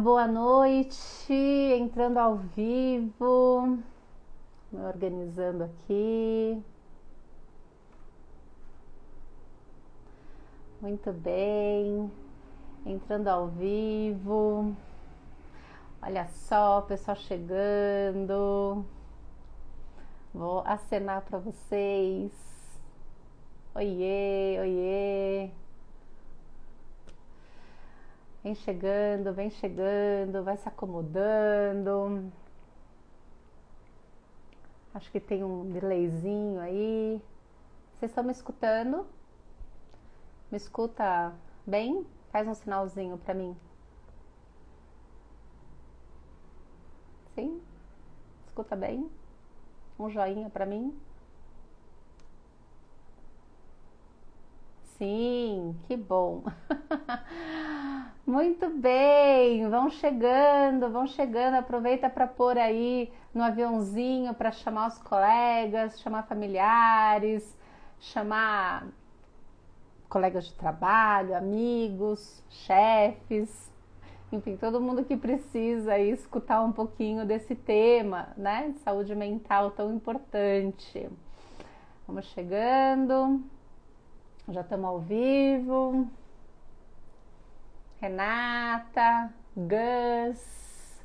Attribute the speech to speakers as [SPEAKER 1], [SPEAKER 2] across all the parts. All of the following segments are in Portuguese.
[SPEAKER 1] boa noite, entrando ao vivo, me organizando aqui. Muito bem, entrando ao vivo. Olha só, o pessoal chegando. Vou acenar para vocês. Oiê, oiê. Vem chegando, vai se acomodando. Acho que tem um delayzinho aí. Vocês estão me escutando? Me escuta bem? Faz um sinalzinho para mim. Sim? Escuta bem? Um joinha para mim? Sim, que bom. Muito bem, vão chegando. Aproveita para pôr aí no aviãozinho para chamar os colegas, chamar familiares, chamar colegas de trabalho, amigos, chefes, enfim, todo mundo que precisa aí escutar um pouquinho desse tema, né, de saúde mental tão importante. Vamos chegando, já estamos ao vivo. Renata, Gus,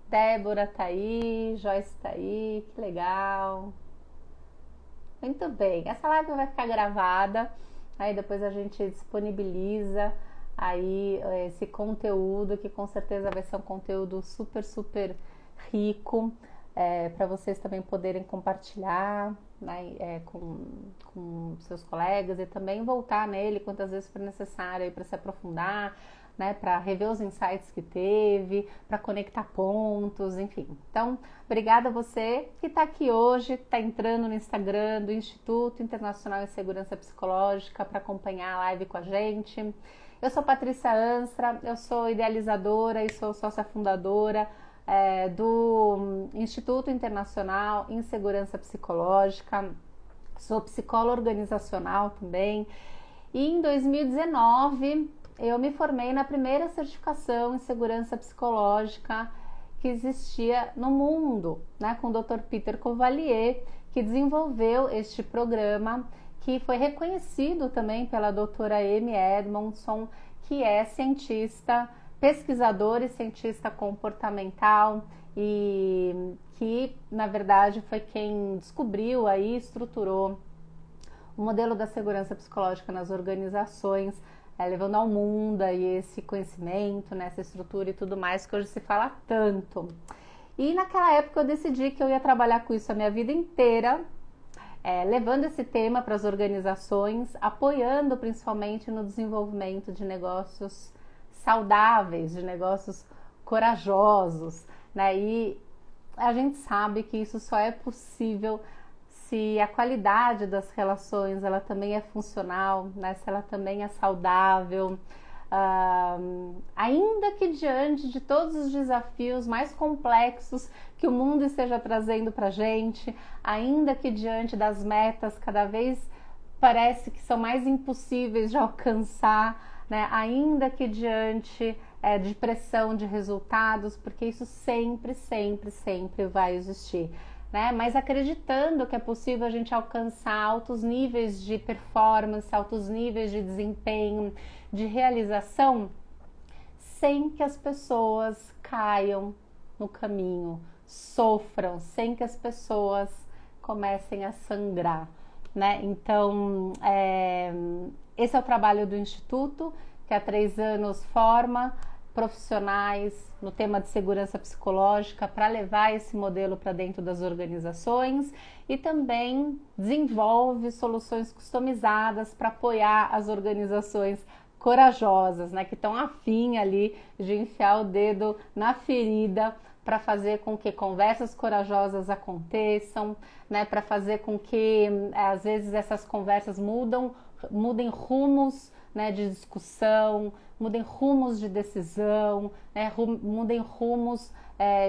[SPEAKER 1] Débora tá aí, Joyce tá aí, que legal. Muito bem, essa live vai ficar gravada, aí depois a gente disponibiliza aí esse conteúdo, que com certeza vai ser um conteúdo super rico, para vocês também poderem compartilhar, né, com seus colegas, e também voltar nele quantas vezes for necessário para se aprofundar, né, para rever os insights que teve, para conectar pontos, enfim. Então, obrigada a você que está aqui hoje, está entrando no Instagram do Instituto Internacional em Segurança Psicológica para acompanhar a live com a gente. Eu sou Patrícia Anstra, eu sou idealizadora e sou sócia fundadora do Instituto Internacional em Segurança Psicológica, sou psicóloga organizacional também, e em 2019 eu me formei na primeira certificação em segurança psicológica que existia no mundo, né, com o Dr. Peter Cavalier, que desenvolveu este programa, que foi reconhecido também pela doutora Amy Edmondson, que é cientista, pesquisadora e cientista comportamental, e que, na verdade, foi quem descobriu aí, estruturou o modelo da segurança psicológica nas organizações, levando ao mundo aí esse conhecimento, né, essa estrutura e tudo mais que hoje se fala tanto. E naquela época eu decidi que eu ia trabalhar com isso a minha vida inteira, levando esse tema para as organizações, apoiando principalmente no desenvolvimento de negócios saudáveis, de negócios corajosos, né? E a gente sabe que isso só é possível se a qualidade das relações ela também é funcional, né? Se ela também é saudável, ainda que diante de todos os desafios mais complexos que o mundo esteja trazendo para a gente, ainda que diante das metas cada vez parece que são mais impossíveis de alcançar, né? Ainda que diante de pressão de resultados, porque isso sempre vai existir, né? Mas acreditando que é possível a gente alcançar altos níveis de performance, altos níveis de desempenho, de realização, sem que as pessoas caiam no caminho, sofram, sem que as pessoas comecem a sangrar, né? Então, esse é o trabalho do Instituto, que há 3 anos forma profissionais no tema de segurança psicológica para levar esse modelo para dentro das organizações, e também desenvolve soluções customizadas para apoiar as organizações corajosas, né, que estão afim ali de enfiar o dedo na ferida para fazer com que conversas corajosas aconteçam, né, para fazer com que às vezes essas conversas mudem rumos, né, de discussão, mudem rumos de decisão, né, mudem rumos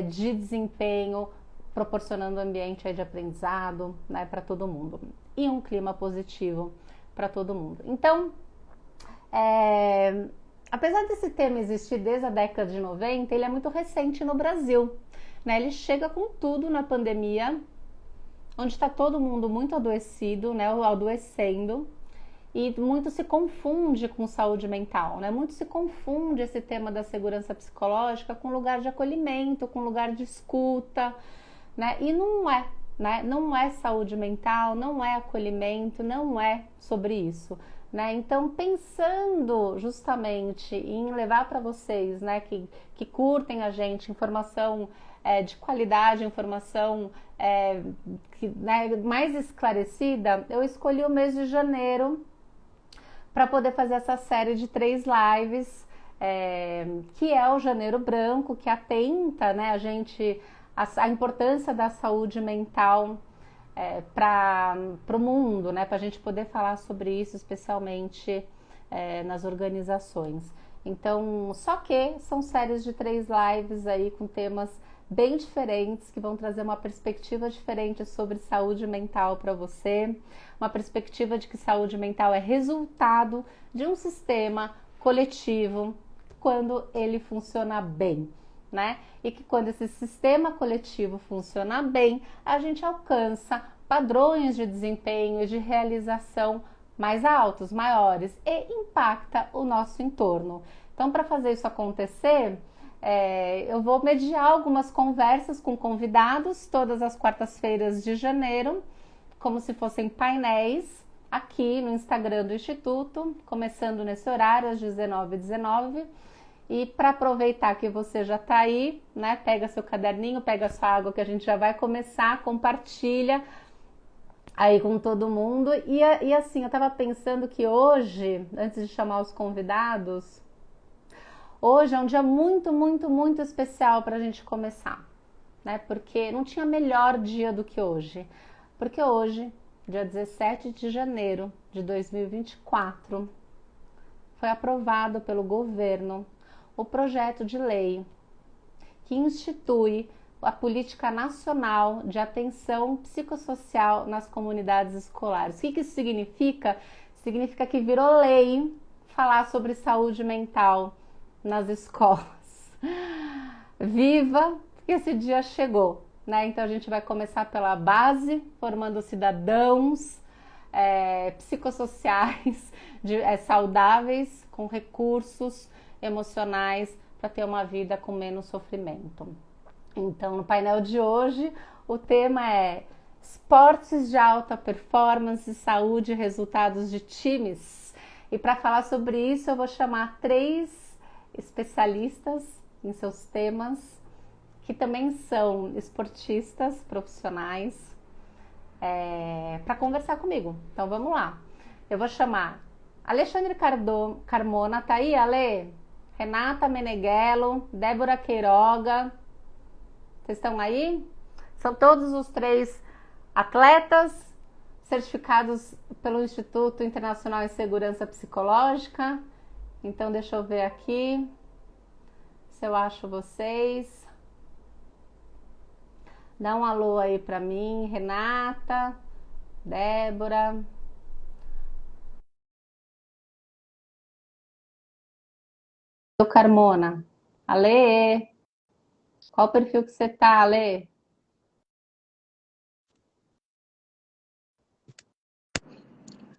[SPEAKER 1] de desempenho, proporcionando um ambiente de aprendizado, né, para todo mundo, e um clima positivo para todo mundo. Então, apesar desse tema existir desde a década de 90, ele é muito recente no Brasil, né? Ele chega com tudo na pandemia, onde está todo mundo muito adoecido, né? Adoecendo, e muito se confunde com saúde mental, né? Muito se confunde esse tema da segurança psicológica com lugar de acolhimento, com lugar de escuta, né? E não é, né? Não é saúde mental, não é acolhimento, não é sobre isso, né? Então, pensando justamente em levar para vocês, né, que curtem a gente, informação de qualidade, informação né, mais esclarecida, eu escolhi o mês de janeiro para poder fazer essa série de 3 lives, que é o Janeiro Branco, que atenta, né, a importância da saúde mental para o mundo, né, para a gente poder falar sobre isso, especialmente nas organizações. Então, só que são séries de 3 lives aí com temas bem diferentes, que vão trazer uma perspectiva diferente sobre saúde mental para você, uma perspectiva de que saúde mental é resultado de um sistema coletivo quando ele funciona bem, né? E que quando esse sistema coletivo funciona bem, a gente alcança padrões de desempenho e de realização mais altos, maiores, e impacta o nosso entorno. Então, para fazer isso acontecer, eu vou mediar algumas conversas com convidados todas as quartas-feiras de janeiro, como se fossem painéis, aqui no Instagram do Instituto, começando nesse horário, às 19h19. E para aproveitar que você já está aí, né, pega seu caderninho, pega sua água, que a gente já vai começar, compartilha aí com todo mundo. E assim, eu estava pensando que hoje, antes de chamar os convidados, hoje é um dia muito, muito, muito especial para a gente começar, né? Porque não tinha melhor dia do que hoje. Porque hoje, dia 17 de janeiro de 2024, foi aprovado pelo governo o projeto de lei que institui a Política Nacional de Atenção Psicossocial nas Comunidades Escolares. O que isso significa? Significa que virou lei falar sobre saúde mental nas escolas. Viva, que esse dia chegou, né? Então a gente vai começar pela base, formando cidadãos psicossociais, saudáveis, com recursos emocionais para ter uma vida com menos sofrimento. Então, no painel de hoje, o tema é esportes de alta performance, saúde e resultados de times. E para falar sobre isso, eu vou chamar 3 especialistas em seus temas, que também são esportistas profissionais, para conversar comigo. Então vamos lá. Eu vou chamar Alexandre Carmona, tá aí, Ale? Renata Meneghello, Débora Queiroga. Vocês estão aí? São todos os 3 atletas certificados pelo Instituto Internacional em Segurança Psicológica. Então deixa eu ver aqui se eu acho vocês. Dá um alô aí para mim, Renata, Débora. Carmona. Ale, qual o perfil que você tá, Ale?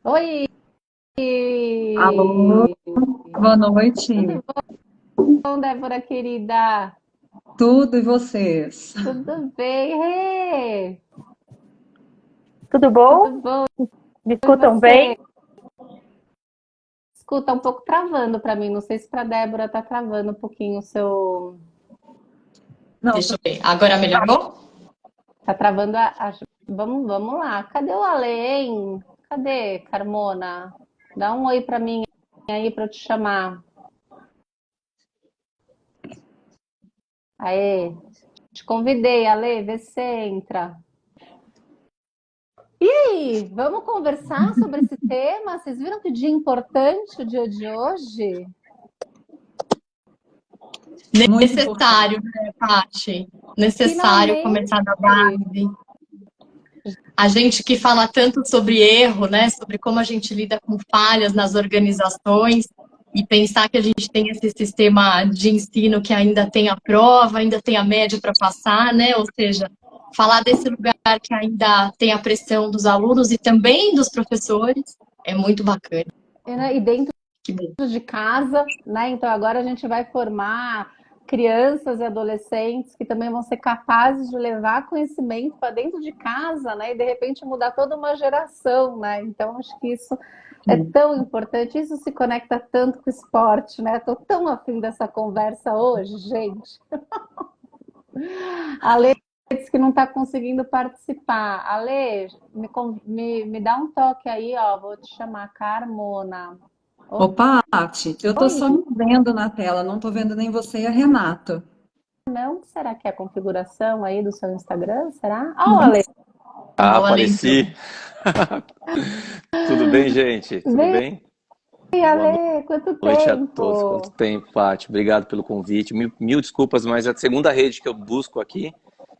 [SPEAKER 1] Oi!
[SPEAKER 2] Alô, boa noite.
[SPEAKER 1] Tudo bom, Débora querida?
[SPEAKER 2] Tudo e vocês?
[SPEAKER 1] Tudo bem? Hey!
[SPEAKER 3] Tudo bom?
[SPEAKER 1] Tudo bom?
[SPEAKER 3] Me
[SPEAKER 1] E
[SPEAKER 3] escutam
[SPEAKER 1] você?
[SPEAKER 3] bem?
[SPEAKER 1] Escuta, um pouco travando para mim. Não sei se para Débora tá travando um pouquinho o seu.
[SPEAKER 2] Não,
[SPEAKER 4] Deixa eu ver. Agora melhorou?
[SPEAKER 1] Tá travando Vamos lá. Cadê o Ale, hein? Cadê, Carmona? Dá um oi para mim aí para eu te chamar. Aê, te convidei, Ale, vê se você entra. E aí, vamos conversar sobre esse tema? Vocês viram que dia importante o dia de hoje?
[SPEAKER 2] muito
[SPEAKER 4] Necessário, né, Paty? Necessário
[SPEAKER 1] Finalmente!
[SPEAKER 4] começar da base. A gente que fala tanto sobre erro, né? Sobre como a gente lida com falhas nas organizações. e pensar que a gente tem esse sistema de ensino que ainda tem a prova, ainda tem a média para passar, né? Ou seja, falar desse lugar que ainda tem a pressão dos alunos e também dos professores é muito bacana.
[SPEAKER 1] E dentro
[SPEAKER 4] Que bom.
[SPEAKER 1] de casa, né? Então agora a gente vai formar crianças e adolescentes que também vão ser capazes de levar conhecimento para dentro de casa, né? E de repente mudar toda uma geração, né? Então acho que isso é tão importante, isso se conecta tanto com o esporte, né? Estou tão afim dessa conversa hoje, gente. A Lê disse que não está conseguindo participar. Ale, me dá um toque aí, ó. Vou te chamar Carmona.
[SPEAKER 2] Opa, Paty, eu tô
[SPEAKER 1] Oi.
[SPEAKER 2] só me vendo na tela, não tô vendo nem você e a Renata.
[SPEAKER 1] Não, será que é a configuração aí do seu Instagram? Será? Ah, o Ale.
[SPEAKER 5] Ah,
[SPEAKER 4] Olha,
[SPEAKER 5] apareci. Tudo bem, gente? Tudo
[SPEAKER 1] Vem,
[SPEAKER 5] bem?
[SPEAKER 1] Ale, quanto
[SPEAKER 5] Boa noite a todos.
[SPEAKER 1] tempo?
[SPEAKER 5] Quanto tempo, Paty? Obrigado pelo convite. Mil desculpas, mas é a segunda rede que eu busco aqui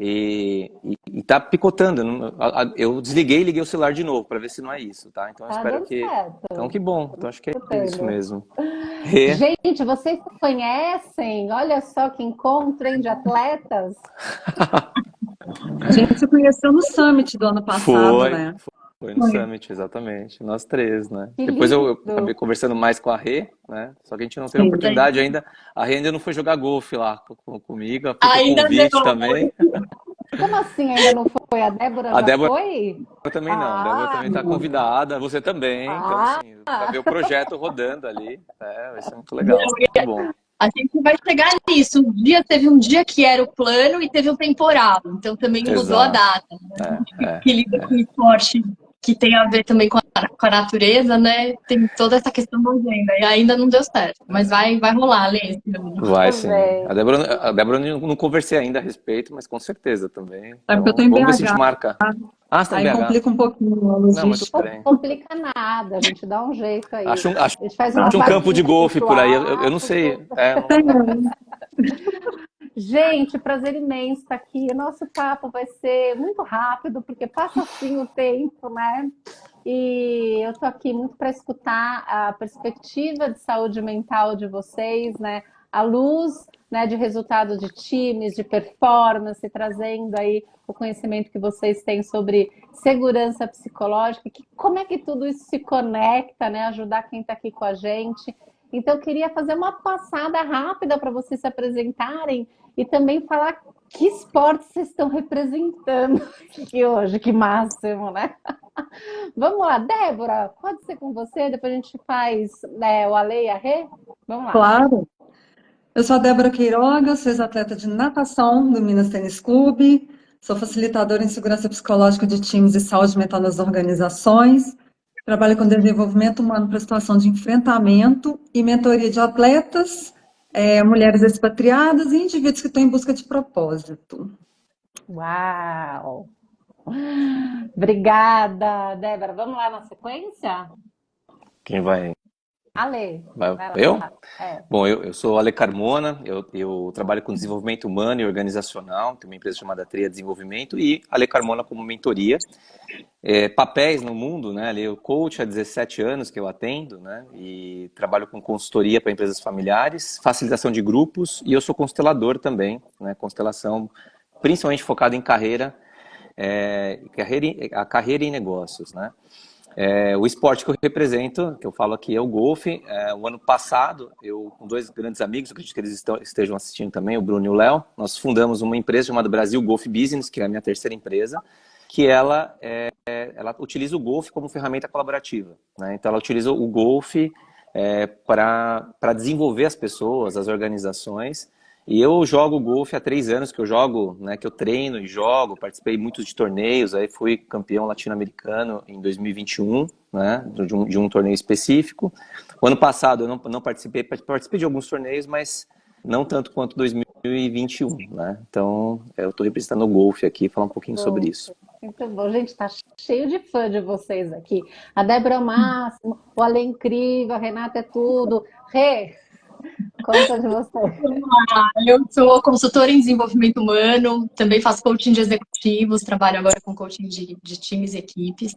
[SPEAKER 5] e tá picotando. Eu desliguei e liguei o celular de novo para ver se não é isso, tá? Então eu
[SPEAKER 1] Tá
[SPEAKER 5] espero
[SPEAKER 1] dando
[SPEAKER 5] que.
[SPEAKER 1] certo.
[SPEAKER 5] Então que bom. Então acho que é isso
[SPEAKER 1] Escutando.
[SPEAKER 5] mesmo. Rê,
[SPEAKER 1] Gente, vocês se conhecem? Olha só que encontro, hein, de atletas.
[SPEAKER 2] A gente se conheceu no Summit do ano passado,
[SPEAKER 5] Foi,
[SPEAKER 2] né?
[SPEAKER 5] foi no Summit, exatamente. Nós três, né?
[SPEAKER 1] Que
[SPEAKER 5] Depois eu
[SPEAKER 1] lindo.
[SPEAKER 5] acabei conversando mais com a Rê, né? Só que a gente não teve
[SPEAKER 2] Sim.
[SPEAKER 5] oportunidade ainda. A Rê ainda não foi jogar golfe lá comigo. Fica o
[SPEAKER 4] ainda
[SPEAKER 5] convite
[SPEAKER 4] não.
[SPEAKER 5] também.
[SPEAKER 1] Como assim ainda não foi? A Débora
[SPEAKER 5] A
[SPEAKER 1] já
[SPEAKER 5] Débora
[SPEAKER 1] foi?
[SPEAKER 5] também não. A Débora também está convidada. Você também. Então,
[SPEAKER 1] Ah,
[SPEAKER 5] assim, para ver o projeto rodando ali. Vai ser muito legal. Muito bom.
[SPEAKER 4] A gente vai chegar nisso. Teve um dia que era o plano e teve um temporal. Então também mudou a
[SPEAKER 5] Exato.
[SPEAKER 4] data. Que lida com esporte que tem a ver também com a natureza, né? Tem toda essa questão da agenda. E ainda não deu certo. Mas vai rolar, Lê, esse ano.
[SPEAKER 5] Vai sim.
[SPEAKER 1] também.
[SPEAKER 5] A Débora eu não conversei ainda a respeito, mas com certeza também.
[SPEAKER 2] É porque eu tô
[SPEAKER 5] Então,
[SPEAKER 2] em
[SPEAKER 5] vamos ver se a
[SPEAKER 2] BH,
[SPEAKER 5] gente marca. Ah, você tá em
[SPEAKER 2] aí
[SPEAKER 5] BH?
[SPEAKER 2] complica um pouquinho a
[SPEAKER 5] Não, mas
[SPEAKER 2] logística.
[SPEAKER 5] tudo bem.
[SPEAKER 1] Não complica nada, a gente dá um jeito aí.
[SPEAKER 5] Acho
[SPEAKER 1] A gente faz uma
[SPEAKER 5] um campo de
[SPEAKER 1] vaquinha pro
[SPEAKER 5] golfe por aí. Eu não sei.
[SPEAKER 1] churrasco. Gente, prazer imenso estar aqui. O nosso papo vai ser muito rápido, porque passa assim o tempo, né? E eu tô aqui muito para escutar a perspectiva de saúde mental de vocês, né? À luz, né, de resultado de times, de performance, trazendo aí o conhecimento que vocês têm sobre segurança psicológica, como é que tudo isso se conecta, né? Ajudar quem está aqui com a gente. Então, eu queria fazer uma passada rápida para vocês se apresentarem e também falar que esportes vocês estão representando aqui hoje, que máximo, né? Vamos lá, Débora, pode ser com você? Depois a gente faz, né, o Ale e a Rê? Vamos lá.
[SPEAKER 2] Claro. Eu sou a Débora Queiroga, sou ex-atleta de natação do Minas Tênis Clube, sou facilitadora em segurança psicológica de times e saúde mental nas organizações, trabalho com desenvolvimento humano para situação de enfrentamento e mentoria de atletas, mulheres expatriadas e indivíduos que estão em busca de propósito.
[SPEAKER 1] Uau! Obrigada, Débora. Vamos lá na sequência?
[SPEAKER 5] Quem vai?
[SPEAKER 1] Ale,
[SPEAKER 5] Vai
[SPEAKER 1] vai lá.
[SPEAKER 5] eu?
[SPEAKER 1] É.
[SPEAKER 5] Bom, eu sou Ale Carmona, eu trabalho com desenvolvimento humano e organizacional, tenho uma empresa chamada Tria Desenvolvimento e Ale Carmona como mentoria. Papéis no mundo, né? Eu coach há 17 anos que eu atendo, né? E trabalho com consultoria para empresas familiares, facilitação de grupos e eu sou constelador também, né? Constelação principalmente focada em a carreira em negócios, né? O esporte que eu represento, que eu falo aqui, é o golfe. O ano passado, eu com dois grandes amigos, acredito que eles estejam assistindo também, o Bruno e o Léo, nós fundamos uma empresa chamada Brasil Golf Business, que é a minha terceira empresa, que ela utiliza o golfe como ferramenta colaborativa, né? Então, ela utiliza o golfe para desenvolver as pessoas, as organizações. E eu jogo golfe há 3 anos que eu jogo, né, que eu treino e jogo, participei muito de torneios, aí fui campeão latino-americano em 2021, né, de um torneio específico. O ano passado eu não participei de alguns torneios, mas não tanto quanto 2021, né? Então eu estou representando o golfe aqui, falar um pouquinho sobre isso.
[SPEAKER 1] Muito bom, gente, tá cheio de fã de vocês aqui. A Débora é o máximo, o Ale é incrível, a Renata é tudo. Rê, conta de você.
[SPEAKER 4] Eu sou consultora em desenvolvimento humano, também faço coaching de executivos, trabalho agora com coaching de times e equipes.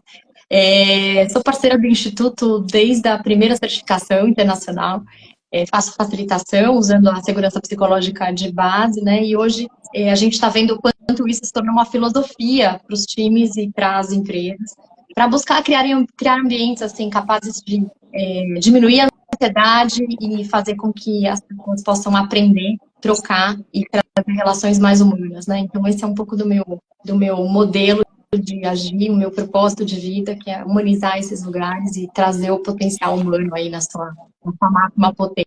[SPEAKER 4] Sou parceira do Instituto desde a primeira certificação internacional. Faço facilitação usando a segurança psicológica de base, né? E hoje a gente está vendo o quanto isso se tornou uma filosofia para os times e para as empresas, para buscar criar ambientes assim capazes de diminuir a ansiedade e fazer com que as pessoas possam aprender, trocar e trazer relações mais humanas, né? Então esse é um pouco do meu modelo de agir, o meu propósito de vida, que é humanizar esses lugares e trazer o potencial humano aí na sua máxima potência.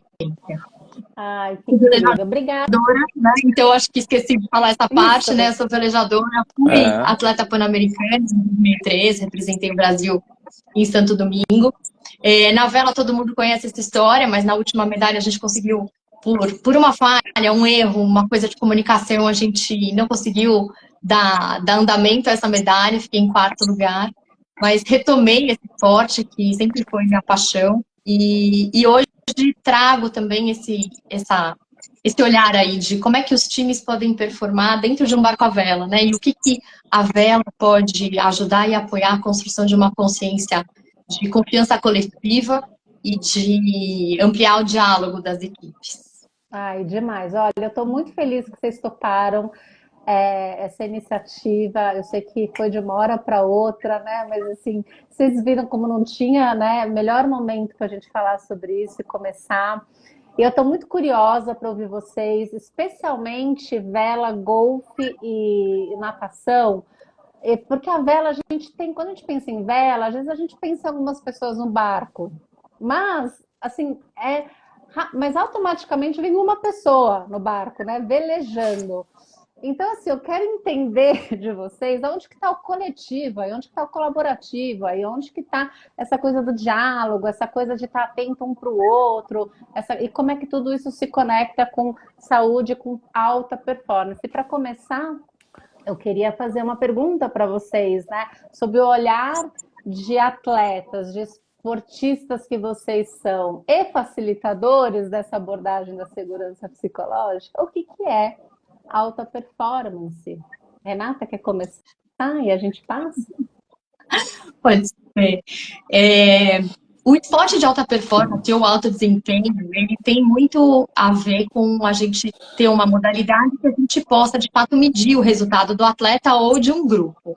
[SPEAKER 1] Ai, que incrível. Obrigada.
[SPEAKER 4] Né? Então, eu acho que esqueci de falar essa parte,
[SPEAKER 1] Isso.
[SPEAKER 4] né? Eu sou velejadora, fui atleta pan-americana em 2013, representei o Brasil em Santo Domingo. Na vela todo mundo conhece essa história, mas na última medalha a gente conseguiu, por uma falha, um erro, uma coisa de comunicação, a gente não conseguiu dar andamento a essa medalha, fiquei em 4º lugar, mas retomei esse esporte que sempre foi minha paixão e hoje trago também esse olhar aí de como é que os times podem performar dentro de um barco à vela, né? E o que a vela pode ajudar e apoiar a construção de uma consciência de confiança coletiva e de ampliar o diálogo das equipes.
[SPEAKER 1] Ai, demais. Olha, eu estou muito feliz que vocês toparam essa iniciativa. Eu sei que foi de uma hora para outra, né? Mas assim, vocês viram como não tinha, né? Melhor momento para a gente falar sobre isso e começar. E eu estou muito curiosa para ouvir vocês, especialmente vela, golfe e natação, porque a vela a gente tem, quando a gente pensa em vela, às vezes a gente pensa em algumas pessoas no barco, mas assim mas automaticamente vem uma pessoa no barco, né, velejando. Então, assim, eu quero entender de vocês onde que está o coletivo, aí onde que está o colaborativo, aí onde que está essa coisa do diálogo, essa coisa de estar atento um para o outro, e como é que tudo isso se conecta com saúde, com alta performance. E para começar, eu queria fazer uma pergunta para vocês, né, sobre o olhar de atletas, de esportistas que vocês são e facilitadores dessa abordagem da segurança psicológica. O que é alta performance? Renata, quer começar e a gente passa?
[SPEAKER 4] Pode ser. O esporte de alta performance ou alto desempenho, ele tem muito a ver com a gente ter uma modalidade que a gente possa, de fato, medir o resultado do atleta ou de um grupo.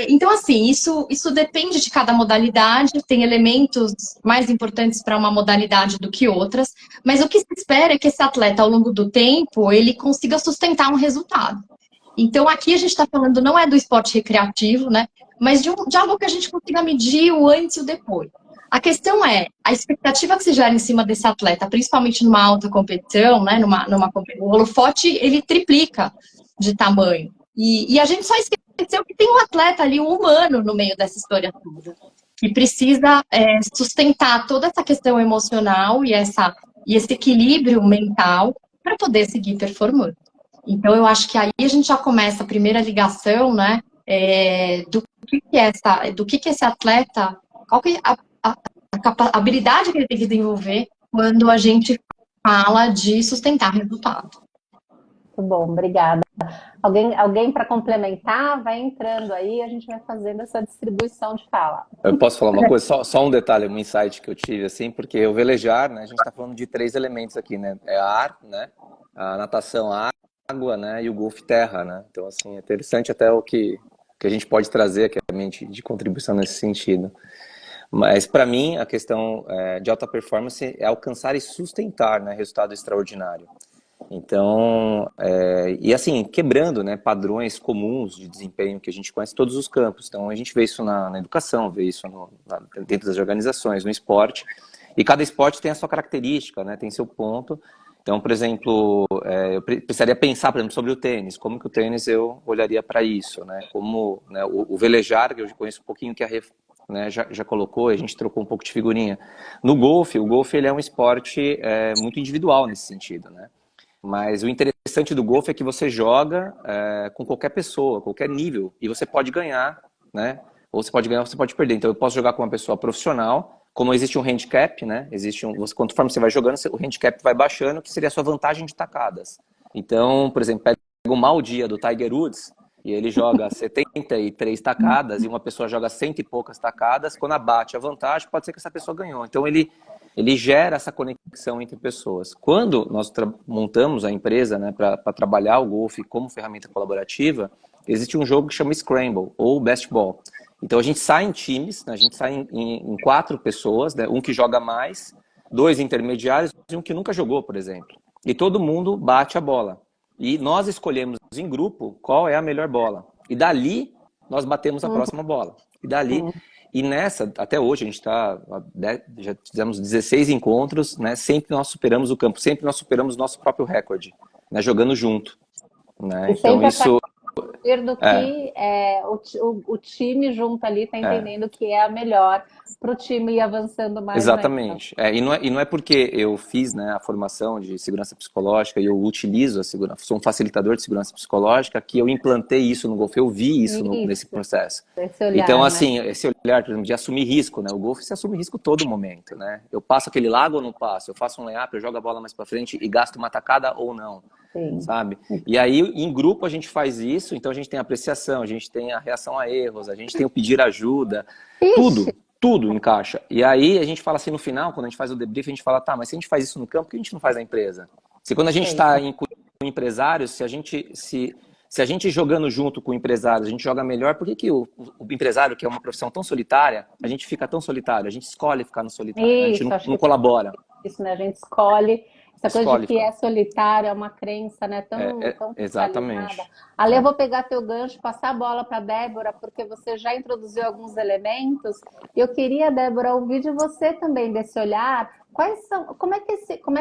[SPEAKER 4] Então, assim, isso depende de cada modalidade, tem elementos mais importantes para uma modalidade do que outras, mas o que se espera é que esse atleta, ao longo do tempo, ele consiga sustentar um resultado. Então, aqui a gente está falando não é do esporte recreativo, né, mas de algo que a gente consiga medir o antes e o depois. A questão é, a expectativa que se gera em cima desse atleta, principalmente numa alta competição, né, o holofote, ele triplica de tamanho. E a gente só esqueceu que tem um atleta ali, um humano no meio dessa história toda, que precisa sustentar toda essa questão emocional e esse equilíbrio mental para poder seguir performando. Então, eu acho que aí a gente já começa a primeira ligação, né, do que esse atleta, qual que é a habilidade que ele tem que desenvolver quando a gente fala de sustentar resultado.
[SPEAKER 1] Muito bom, obrigada. Alguém para complementar? Vai entrando aí, a gente vai fazendo essa distribuição de fala.
[SPEAKER 5] Eu posso falar uma coisa? Só um detalhe, um insight que eu tive, assim, porque o velejar, né, a gente está falando de 3 elementos aqui, né? É ar, né? A natação, a água, né? E o golfe terra, né? Então, assim, é interessante até o que a gente pode trazer aqui de contribuição nesse sentido. Mas, para mim, a questão de alta performance é alcançar e sustentar, né, resultado extraordinário. Então, e assim, quebrando, né, padrões comuns de desempenho que a gente conhece em todos os campos. Então, a gente vê isso na educação, vê isso dentro das organizações, no esporte. E cada esporte tem a sua característica, né, tem seu ponto. Então, por exemplo, eu precisaria pensar, por exemplo, sobre o tênis. Como que o tênis eu olharia para isso, né? Como, né, o velejar, que eu conheço um pouquinho, que a Rê, né, já colocou, a gente trocou um pouco de figurinha. No golfe, o golfe ele é um esporte muito individual nesse sentido, né? Mas o interessante do golfe é que você joga com qualquer pessoa, qualquer nível, e você pode ganhar, né? Ou você pode ganhar ou você pode perder. Então eu posso jogar com uma pessoa profissional, como existe um handicap, né? Conforme você vai jogando, o handicap vai baixando, que seria a sua vantagem de tacadas. Então, por exemplo, pega um mau dia do Tiger Woods, e ele joga 73 tacadas e uma pessoa joga cento e poucas tacadas, quando abate a vantagem, pode ser que essa pessoa ganhou. Então ele gera essa conexão entre pessoas. Quando nós montamos a empresa, né, para trabalhar o golfe como ferramenta colaborativa, existe um jogo que chama Scramble, ou Best Ball. Então a gente sai em times, né, a gente sai em 4 pessoas, né, um que joga mais, 2 intermediários e um que nunca jogou, por exemplo. E todo mundo bate a bola. E nós escolhemos em grupo qual é a melhor bola. E dali nós batemos a próxima bola. E dali... E nessa, até hoje, a gente já fizemos 16 encontros, né? Sempre nós superamos o campo, sempre nós superamos o nosso próprio recorde, né? Jogando junto. Né? Então isso...
[SPEAKER 1] do que o time junto ali está entendendo que é a melhor para o time ir avançando mais.
[SPEAKER 5] Exatamente. E não é porque eu fiz, né, a formação de segurança psicológica e eu utilizo a segurança, sou um facilitador de segurança psicológica, que eu implantei isso no golfe, eu vi isso nesse processo.
[SPEAKER 1] Esse olhar,
[SPEAKER 5] então, assim,
[SPEAKER 1] né?
[SPEAKER 5] esse olhar, por exemplo, de assumir risco, né? O golfe se assume risco todo momento, né? Eu passo aquele lago ou não passo? Eu faço um layup, eu jogo a bola mais para frente e gasto uma tacada ou não?
[SPEAKER 1] Sim.
[SPEAKER 5] Sabe? E aí, em grupo, a gente faz isso, então a gente tem a apreciação, a gente tem a reação a erros, a gente tem o pedir ajuda, tudo encaixa. E aí, a gente fala assim, no final, quando a gente faz o debrief, a gente fala, tá, mas se a gente faz isso no campo, por que a gente não faz na empresa? Se quando a gente está com empresários, se a gente jogando junto com o empresário, a gente joga melhor, por que o empresário, que é uma profissão tão solitária, a gente fica tão solitário? A gente escolhe ficar no solitário, a gente não colabora.
[SPEAKER 1] Isso, né? A gente escolhe. Essa coisa de que é solitário é uma crença, né? Tão
[SPEAKER 5] exatamente.
[SPEAKER 1] Ale, eu vou pegar teu gancho, passar a bola para a Débora, porque você já introduziu alguns elementos. E eu queria, Débora, ouvir de você também desse olhar. Como é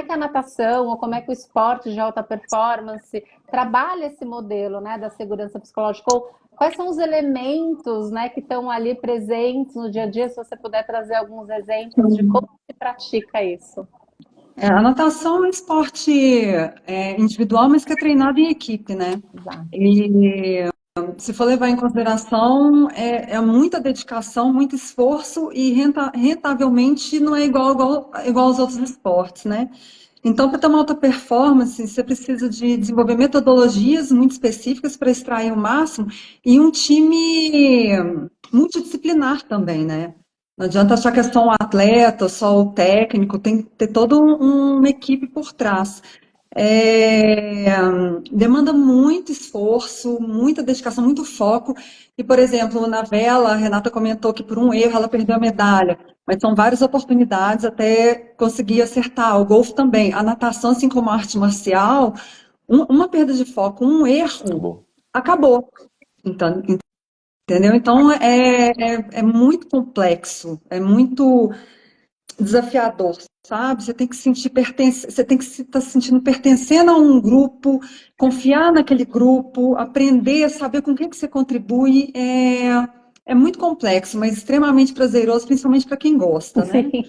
[SPEAKER 1] que a natação, ou como é que o esporte de alta performance trabalha esse modelo, né, da segurança psicológica? Ou quais são os elementos, né, que estão ali presentes no dia a dia? Se você puder trazer alguns exemplos de como se pratica isso.
[SPEAKER 2] A natação é um esporte individual, mas que é treinado em equipe, né?
[SPEAKER 1] Exato.
[SPEAKER 2] E se for levar em consideração, é muita dedicação, muito esforço e rentavelmente não é igual aos outros esportes, né? Então, para ter uma alta performance, você precisa de desenvolver metodologias muito específicas para extrair o máximo e um time multidisciplinar também, né? Não adianta achar que é só um atleta, só o técnico, tem que ter toda uma equipe por trás. Demanda muito esforço, muita dedicação, muito foco. E, por exemplo, na vela, a Renata comentou que por um erro ela perdeu a medalha, mas são várias oportunidades até conseguir acertar. O golfe também. A natação, assim como a arte marcial, uma perda de foco, um erro, acabou. Então, entendeu? Então, é muito complexo, é muito desafiador, sabe? Você tem que sentir você tem que estar se sentindo pertencendo a um grupo, confiar naquele grupo, aprender, saber com quem que você contribui. É muito complexo, mas extremamente prazeroso, principalmente para quem gosta, né?
[SPEAKER 1] Sim.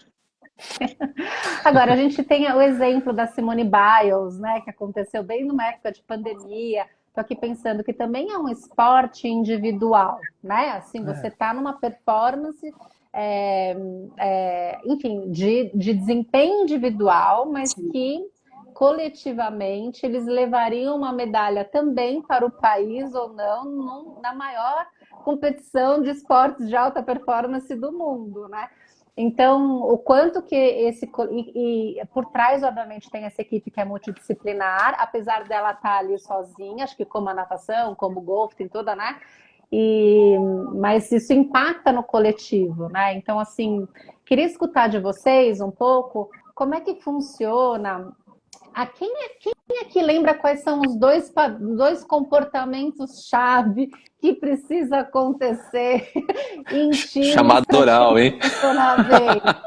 [SPEAKER 1] Agora, a gente tem o exemplo da Simone Biles, né, que aconteceu bem numa época de pandemia. Estou aqui pensando que também é um esporte individual, né? Assim, você está numa performance, enfim, de desempenho individual, mas que coletivamente eles levariam uma medalha também para o país ou não, na maior competição de esportes de alta performance do mundo, né? Então, o quanto que e por trás, obviamente, tem essa equipe que é multidisciplinar, apesar dela estar ali sozinha, acho que como a natação, como o golfe, tem toda, né? Mas isso impacta no coletivo, né? Então, assim, queria escutar de vocês um pouco como é que funciona. Quem é que lembra quais são os dois comportamentos-chave que precisa acontecer em time?
[SPEAKER 5] Chamado oral, hein?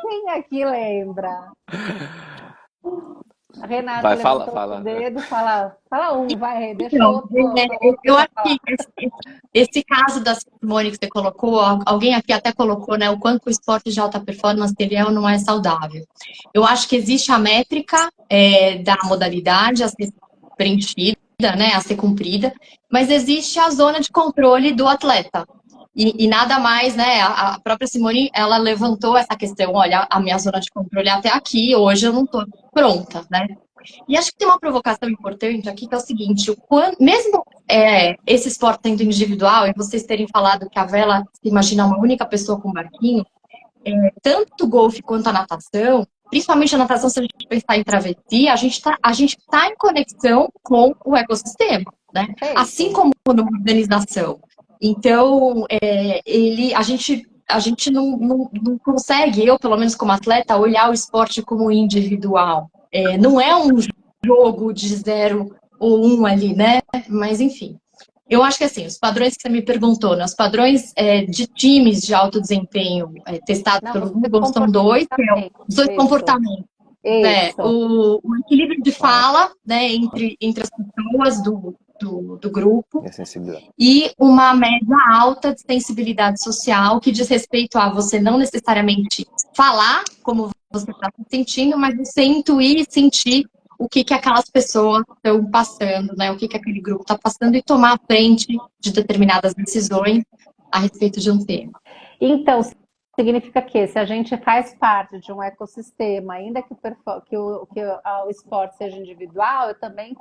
[SPEAKER 1] Quem aqui lembra? A Renata
[SPEAKER 5] vai,
[SPEAKER 1] levantou
[SPEAKER 5] fala.
[SPEAKER 1] o dedo, fala um, vai, deixa
[SPEAKER 4] Então,
[SPEAKER 1] outro.
[SPEAKER 4] eu acho que esse caso da Simone que você colocou, alguém aqui até colocou, né, o quanto o esporte de alta performance ele é ou não é saudável. Eu acho que existe a métrica da modalidade a ser preenchida, né, a ser cumprida, mas existe a zona de controle do atleta. E nada mais, né, a própria Simone, ela levantou essa questão, olha, a minha zona de controle é até aqui, hoje eu não estou pronta, né? E acho que tem uma provocação importante aqui, que é o seguinte, mesmo esse esporte sendo individual, e vocês terem falado que a vela se imagina uma única pessoa com um barquinho, tanto o golfe quanto a natação, principalmente a natação, se a gente pensar em travessia, a gente tá em conexão com o ecossistema, né? Assim como numa organização. Então, a gente não consegue, eu, pelo menos como atleta, olhar o esporte como individual. Não é um jogo de 0 ou 1 ali, né? Mas, enfim. Eu acho que, assim, os padrões que você me perguntou, né? Os padrões de times de alto desempenho testados pelo Google são dois, que é os dois comportamentos. O equilíbrio de fala, né, entre as pessoas do grupo e uma média alta de sensibilidade social que diz respeito a você não necessariamente falar como você está se sentindo, mas você intuir e sentir o que aquelas pessoas estão passando, né? O que aquele grupo está passando e tomar a frente de determinadas decisões a respeito de um tema.
[SPEAKER 1] Então, significa que se a gente faz parte de um ecossistema, ainda que o esporte seja individual, eu também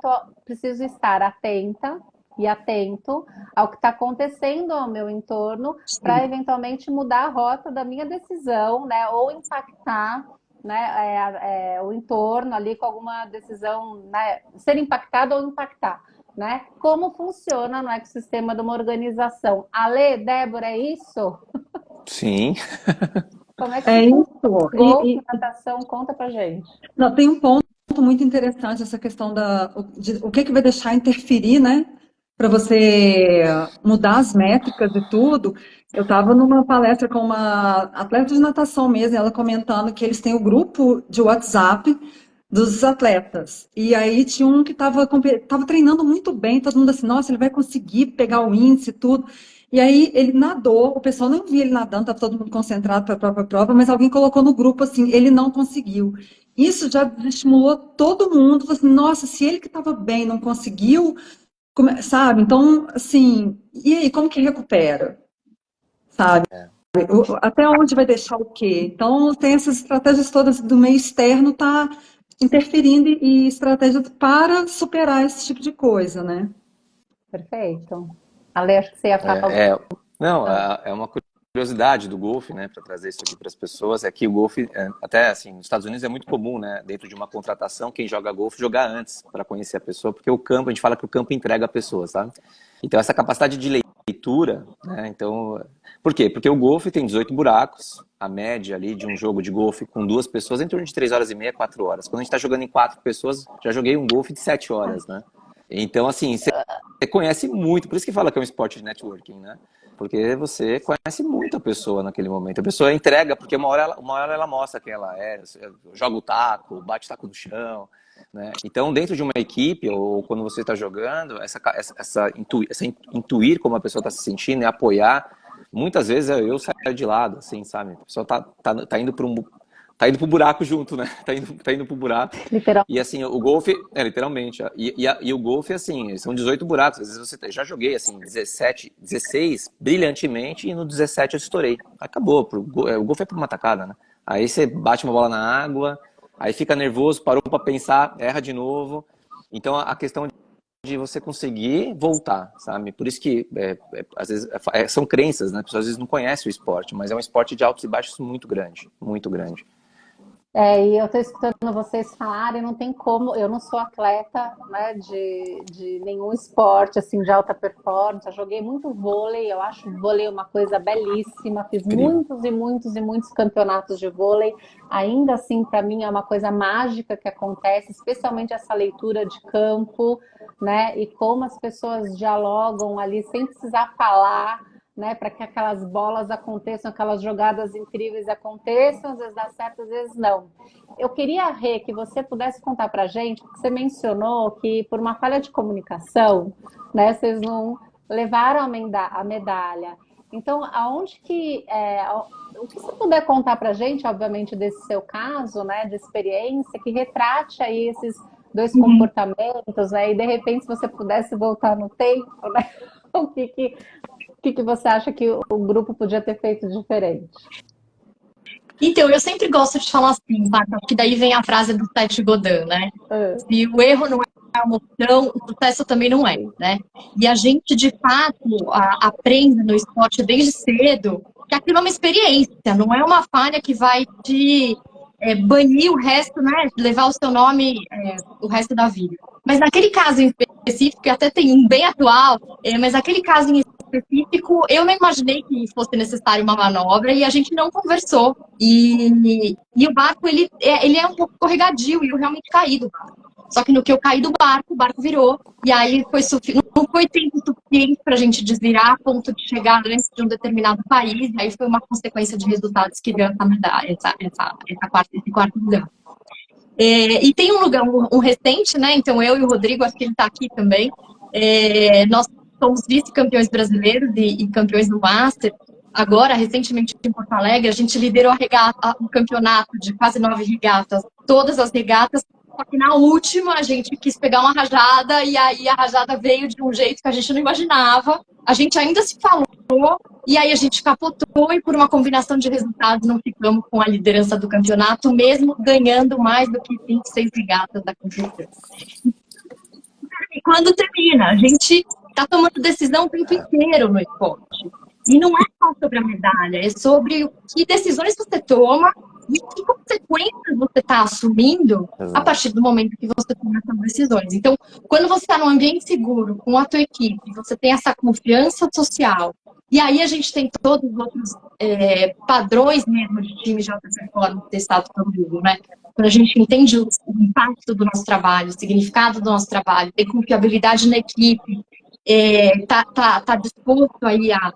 [SPEAKER 1] preciso estar atenta e atento ao que está acontecendo ao meu entorno para eventualmente mudar a rota da minha decisão, né? Ou impactar, né, o entorno ali com alguma decisão, né? Ser impactado ou impactar. Né? Como funciona no ecossistema de uma organização? Ale, Débora, é isso?
[SPEAKER 5] Sim.
[SPEAKER 1] Como é que
[SPEAKER 2] isso.
[SPEAKER 1] Golfe, natação, conta pra gente.
[SPEAKER 2] Não, tem um ponto muito interessante, essa questão de o que vai deixar interferir, né? Para você mudar as métricas e tudo. Eu estava numa palestra com uma atleta de natação mesmo, ela comentando que eles têm o grupo de WhatsApp dos atletas. E aí tinha um que estava treinando muito bem, todo mundo assim, nossa, ele vai conseguir pegar o índice e tudo. E aí ele nadou, o pessoal não via ele nadando, estava todo mundo concentrado para a própria prova, mas alguém colocou no grupo assim, ele não conseguiu. Isso já estimulou todo mundo, falou assim, nossa, se ele que estava bem não conseguiu, sabe? Então, assim, e aí, como que recupera? Sabe? Até onde vai deixar o quê? Então, tem essas estratégias todas do meio externo, tá interferindo e estratégias para superar esse tipo de coisa, né?
[SPEAKER 1] Perfeito. Ale, acho que você ia falar.
[SPEAKER 5] Não, é uma curiosidade do golfe, né, para trazer isso aqui para as pessoas, é que o golfe, até assim, nos Estados Unidos é muito comum, né, dentro de uma contratação, quem joga golfe jogar antes para conhecer a pessoa, porque o campo, a gente fala que o campo entrega a pessoa, sabe? Então essa capacidade de leitura, né, então, por quê? Porque o golfe tem 18 buracos, a média ali de um jogo de golfe com 2 pessoas em torno de 3 horas e meia, 4 horas. Quando a gente está jogando em 4 pessoas, já joguei um golfe de 7 horas, né? Então, assim, você conhece muito, por isso que fala que é um esporte de networking, né? Porque você conhece muito a pessoa naquele momento. A pessoa entrega, porque uma hora ela mostra quem ela é, joga o taco, bate o taco no chão, né? Então, dentro de uma equipe, ou quando você está jogando, intuir como a pessoa está se sentindo e apoiar, muitas vezes eu saio de lado, assim, sabe? A pessoa tá indo para tá indo pro buraco junto, né? Tá indo pro buraco.
[SPEAKER 1] Literal.
[SPEAKER 5] E assim, o golfe, literalmente, e o golfe, assim, são 18 buracos. Às vezes já joguei, assim, 17, 16, brilhantemente, e no 17 eu estourei. Acabou. O golfe é por uma tacada, né? Aí você bate uma bola na água, aí fica nervoso, parou pra pensar, erra de novo. Então, a questão de você conseguir voltar, sabe? Por isso que, às vezes, são crenças, né? As pessoas às vezes não conhecem o esporte, mas é um esporte de altos e baixos muito grande, muito grande.
[SPEAKER 1] E eu estou escutando vocês falarem, não tem como, eu não sou atleta, né, de nenhum esporte assim de alta performance, eu joguei muito vôlei, eu acho vôlei uma coisa belíssima, fiz muitos e muitos e muitos campeonatos de vôlei, ainda assim para mim é uma coisa mágica que acontece, especialmente essa leitura de campo, né, e como as pessoas dialogam ali sem precisar falar, né, para que aquelas bolas aconteçam, aquelas jogadas incríveis aconteçam, às vezes dá certo, às vezes não. Eu queria, Rê, que você pudesse contar para a gente, porque você mencionou que por uma falha de comunicação, né, vocês não levaram a medalha. Então, aonde que... o que você puder contar para a gente, obviamente, desse seu caso, né, de experiência, que retrate aí esses dois comportamentos, né, e de repente, se você pudesse voltar no tempo, né, o que você acha que o grupo podia ter feito diferente?
[SPEAKER 4] Então, eu sempre gosto de falar assim, tá? Porque daí vem a frase do Seth Godin, né? Se o erro não é uma opção, o sucesso também não é, né? E a gente, de fato, aprende no esporte desde cedo que aquilo é uma experiência, não é uma falha que vai te banir o resto, né? Levar o seu nome o resto da vida. Mas naquele caso em específico, que até tem um bem atual, mas aquele caso em específico, eu não imaginei que fosse necessária uma manobra e a gente não conversou. E o barco, ele é um pouco escorregadio e eu realmente caí do barco. Só que no que eu caí do barco, o barco virou. E aí não foi tempo suficiente para a gente desvirar a ponto de chegar antes de um determinado país. E aí foi uma consequência de resultados que deu essa medalha, esse quarto lugar. E tem um lugar, um recente, né? Então eu e o Rodrigo, acho que ele está aqui também. Nós somos vice-campeões brasileiros e campeões do Master. Agora, recentemente em Porto Alegre, a gente liderou um campeonato de quase 9 regatas, todas as regatas. Só que na última a gente quis pegar uma rajada e aí a rajada veio de um jeito que a gente não imaginava. A gente ainda se falou e aí a gente capotou e por uma combinação de resultados não ficamos com a liderança do campeonato, mesmo ganhando mais do que 26 regatas da competição. E quando termina, a gente está tomando decisão o tempo inteiro no esporte. E não é só sobre a medalha, é sobre que decisões você toma e que consequências você está assumindo a partir do momento que você toma essas decisões. Então, quando você está num ambiente seguro, com a tua equipe, você tem essa confiança social, e aí a gente tem todos os outros padrões mesmo de time de alta performance testados pelo Google, né? Quando a gente entende o impacto do nosso trabalho, o significado do nosso trabalho, tem confiabilidade na equipe, tá disposto aí a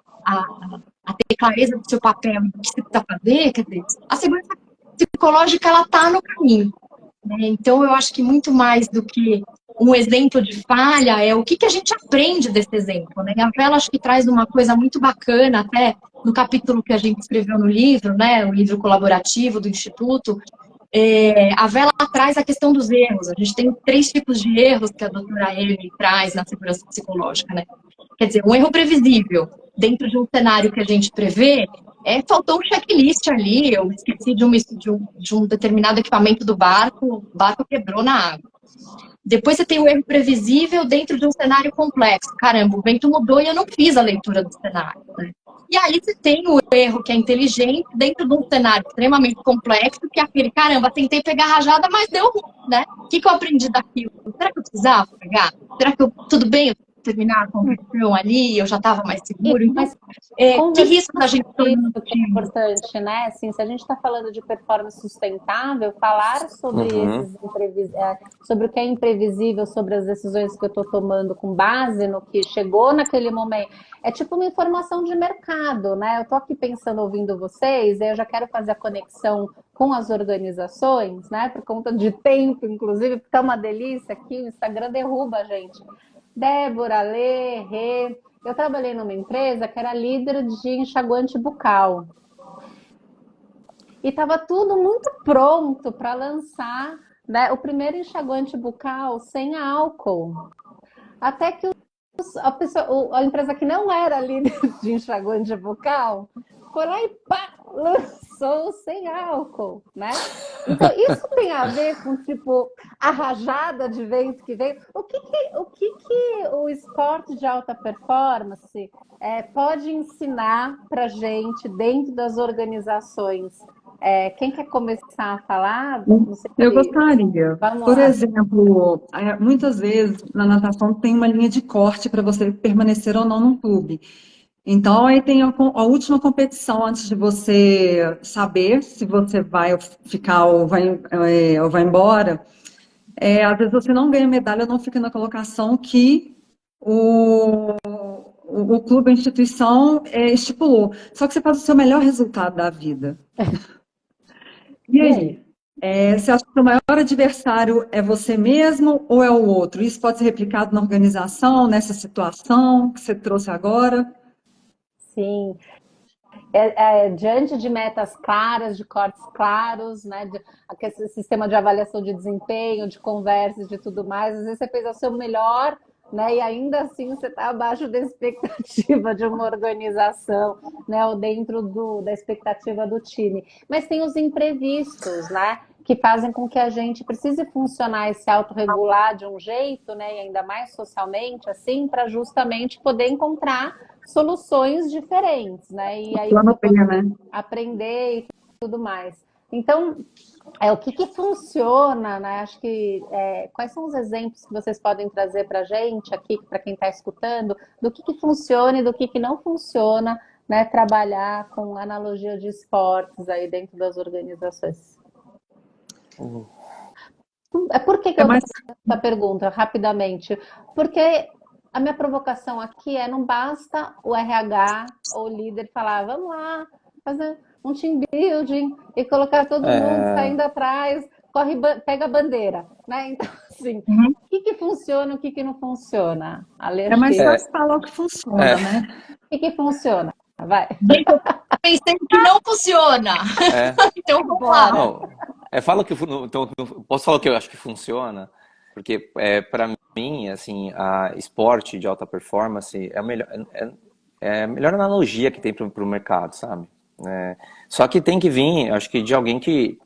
[SPEAKER 4] ter clareza do seu papel e do que você precisa fazer, quer dizer, a segurança psicológica, ela está no caminho. Né? Então, eu acho que muito mais do que um exemplo de falha é o que a gente aprende desse exemplo. Né? A Vela, acho que traz uma coisa muito bacana, até no capítulo que a gente escreveu no livro, né? O livro colaborativo do Instituto, a Vela traz a questão dos erros. A gente tem 3 tipos de erros que a doutora Amy traz na segurança psicológica, né? Quer dizer, um erro previsível dentro de um cenário que a gente prevê, faltou um checklist ali, eu esqueci de um determinado equipamento do barco, o barco quebrou na água. Depois você tem o erro previsível dentro de um cenário complexo. Caramba, o vento mudou e eu não fiz a leitura do cenário. Né? E aí você tem o erro que é inteligente dentro de um cenário extremamente complexo, que é aquele, caramba, tentei pegar a rajada, mas deu ruim, né? O que eu aprendi daquilo? Será que eu precisava pegar? Será que tudo bem eu terminar a competição ali, eu já estava mais seguro? Então, que risco da gente ter no
[SPEAKER 1] que é importante, né? Assim, se a gente está falando de performance sustentável, falar sobre sobre o que é imprevisível, sobre as decisões que eu estou tomando com base no que chegou naquele momento, é tipo uma informação de mercado, né? Eu estou aqui pensando, ouvindo vocês, e eu já quero fazer a conexão com as organizações, né? Por conta de tempo, inclusive, porque tá uma delícia aqui, o Instagram derruba a gente. Débora, Lê, Rê. Eu trabalhei numa empresa que era líder de enxaguante bucal. E estava tudo muito pronto para lançar, né, o primeiro enxaguante bucal sem álcool. Até que a empresa que não era líder de enxaguante bucal foi lá e pá, lançou sem álcool, né? Então, isso tem a ver com, tipo, a rajada de vento que veio. O que o esporte de alta performance pode ensinar para gente dentro das organizações? Quem quer começar a falar? Não sei
[SPEAKER 2] Eu gostaria. Por exemplo, muitas vezes na natação tem uma linha de corte para você permanecer ou não num clube. Então, aí tem a última competição antes de você saber se você vai ficar ou vai embora. Às vezes você não ganha medalha, não fica na colocação que o clube, a instituição estipulou. Só que você faz o seu melhor resultado da vida. E aí? Você acha que o maior adversário é você mesmo ou é o outro? Isso pode ser replicado na organização, nessa situação que você trouxe agora?
[SPEAKER 1] Sim. Diante de metas claras, de cortes claros, né, sistema de avaliação de desempenho, de conversas, de tudo mais, às vezes você fez o seu melhor né? E ainda assim você está abaixo da expectativa de uma organização, né? Ou dentro da expectativa do time. Mas tem os imprevistos, né? Que fazem com que a gente precise funcionar e se autorregular de um jeito, né? E ainda mais socialmente, assim, para justamente poder encontrar soluções diferentes, né? E aí
[SPEAKER 2] Plano
[SPEAKER 1] você
[SPEAKER 2] B,
[SPEAKER 1] pode
[SPEAKER 2] né?
[SPEAKER 1] aprender e tudo mais. Então, o que funciona, né? Acho que quais são os exemplos que vocês podem trazer para a gente aqui, para quem está escutando, do que funciona e do que não funciona, né? Trabalhar com analogia de esportes aí dentro das organizações. Por que
[SPEAKER 2] É
[SPEAKER 1] eu
[SPEAKER 2] mais
[SPEAKER 1] trouxe essa pergunta rapidamente? Porque a minha provocação aqui não basta o RH ou o líder falar, vamos lá, fazer um team building e colocar todo mundo
[SPEAKER 5] É,
[SPEAKER 1] saindo atrás, corre, pega a bandeira, né? Então, assim,
[SPEAKER 4] Uhum.
[SPEAKER 1] o que funciona, o que não funciona? Ale,
[SPEAKER 2] é
[SPEAKER 1] acho
[SPEAKER 2] mais
[SPEAKER 1] que
[SPEAKER 5] é,
[SPEAKER 2] fácil falar o que
[SPEAKER 5] é,
[SPEAKER 2] funciona, né?
[SPEAKER 1] o que funciona? Vai,
[SPEAKER 4] Gente, eu pensando que não funciona.
[SPEAKER 5] é.
[SPEAKER 4] Então vamos lá.
[SPEAKER 1] bora.
[SPEAKER 5] Não, fala que então, posso falar o que eu acho que funciona, porque para mim, assim, a esporte de alta performance é a melhor analogia que tem para o mercado, sabe? Só que tem que vir, acho que de alguém que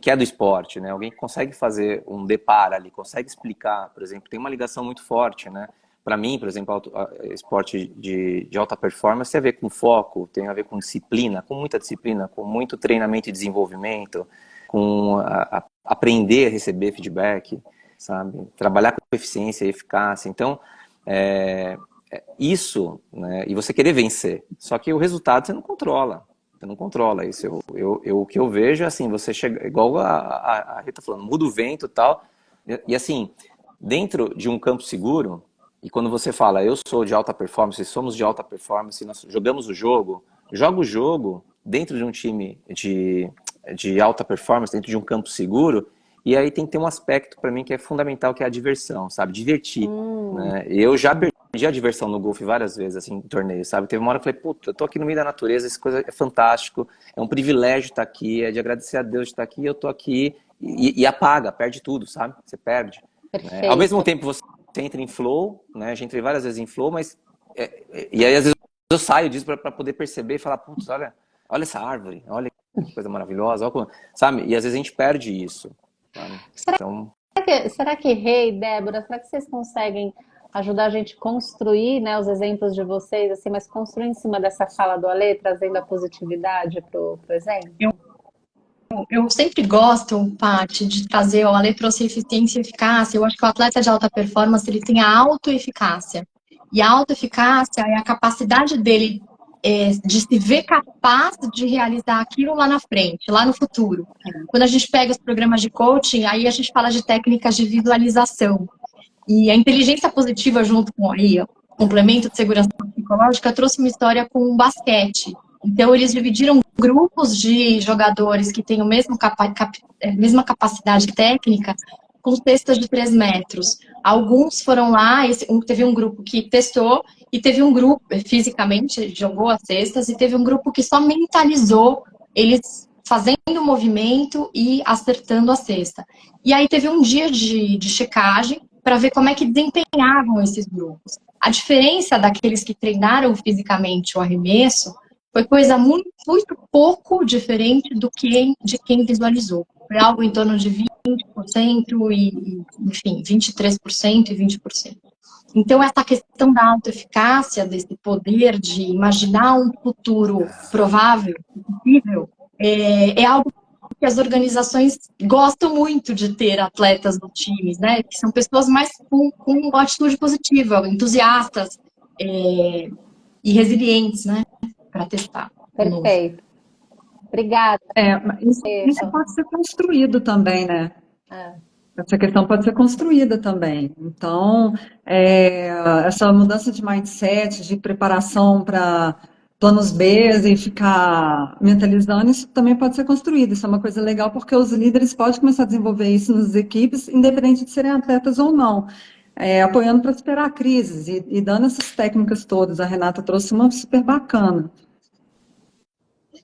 [SPEAKER 5] é do esporte, né? Alguém que consegue fazer um deparo ali, consegue explicar, por exemplo, tem uma ligação muito forte, né? Para mim, por exemplo, esporte de alta performance tem a ver com foco, tem a ver com disciplina, com muita disciplina, com muito treinamento e desenvolvimento, com aprender a receber feedback, sabe? Trabalhar com eficiência e eficácia. Então, isso, né? E você querer vencer. Só que o resultado você não controla. Você não controla isso. O que eu vejo é assim, você chega, igual a Rita falando, muda o vento e tal. E assim, dentro de um campo seguro, e quando você fala, eu sou de alta performance, somos de alta performance, nós jogamos o jogo, joga o jogo dentro de um time de alta performance, dentro de um campo seguro, e aí tem que ter um aspecto para mim que é fundamental, que é a diversão, sabe? Divertir, né? Eu já perdi a diversão no golfe várias vezes, assim, em torneios, sabe? Teve uma hora que eu falei, puta, eu tô aqui no meio da natureza, essa coisa é fantástico, é um privilégio estar aqui, é de agradecer a Deus de estar aqui, eu tô aqui, e apaga, perde tudo, sabe? Você perde. Né? Ao mesmo
[SPEAKER 1] Perfeito.
[SPEAKER 5] tempo você entra em flow, né? Já entrei várias vezes em flow, mas e aí às vezes eu saio disso para poder perceber e falar, putz, olha essa árvore, olha que coisa maravilhosa, sabe? E às vezes a gente perde isso, sabe? Então,
[SPEAKER 1] Será que Rei, Débora, será que vocês conseguem ajudar a gente a construir, né, os exemplos de vocês, assim, mas construir em cima dessa fala do Alê, trazendo a positividade para o exemplo?
[SPEAKER 4] Eu sempre gosto, Paty, de trazer, a Ale trouxe eficiência e eficácia. Eu acho que o atleta de alta performance, ele tem a autoeficácia. E a autoeficácia é a capacidade dele de se ver capaz de realizar aquilo lá na frente, lá no futuro. Quando a gente pega os programas de coaching, aí a gente fala de técnicas de visualização. E a inteligência positiva, junto com aí, o complemento de segurança psicológica, trouxe uma história com o basquete. Então, eles dividiram grupos de jogadores que têm a mesma capacidade técnica com cestas de 3 metros. Alguns foram lá, teve um grupo que testou, e teve um grupo, fisicamente, jogou as cestas, e teve um grupo que só mentalizou eles fazendo o movimento e acertando a cesta. E aí teve um dia de checagem para ver como é que desempenhavam esses grupos. A diferença daqueles que treinaram fisicamente o arremesso foi coisa muito, muito pouco diferente de quem visualizou. Foi algo em torno de 20% enfim, 23% e 20%. Então, essa questão da autoeficácia, desse poder de imaginar um futuro provável, possível, é algo que as organizações gostam muito de ter atletas no times, né? Que são pessoas mais com uma atitude positiva, entusiastas e resilientes, né? Para testar o novo.
[SPEAKER 1] Perfeito. Obrigada.
[SPEAKER 2] Mas isso pode ser construído também, né?
[SPEAKER 1] Ah,
[SPEAKER 2] Essa questão pode ser construída também. Então, essa mudança de mindset, de preparação para planos B e ficar mentalizando, isso também pode ser construído. Isso é uma coisa legal, porque os líderes podem começar a desenvolver isso nas equipes, independente de serem atletas ou não. Apoiando para superar crises e dando essas técnicas todas. A Renata trouxe uma super bacana.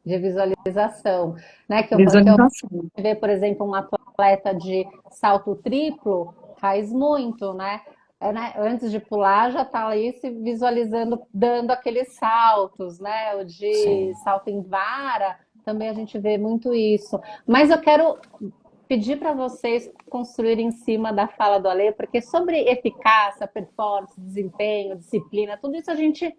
[SPEAKER 1] de visualização, né? Que eu
[SPEAKER 2] Visualização.
[SPEAKER 1] ver, por exemplo, um atleta de salto triplo faz muito, né? né, antes de pular, já está ali se visualizando, dando aqueles saltos, né? O de
[SPEAKER 5] Sim.
[SPEAKER 1] salto em vara, também a gente vê muito isso. Mas eu quero pedir para vocês construírem em cima da fala do Ale, porque sobre eficácia, performance, desempenho, disciplina, tudo isso a gente,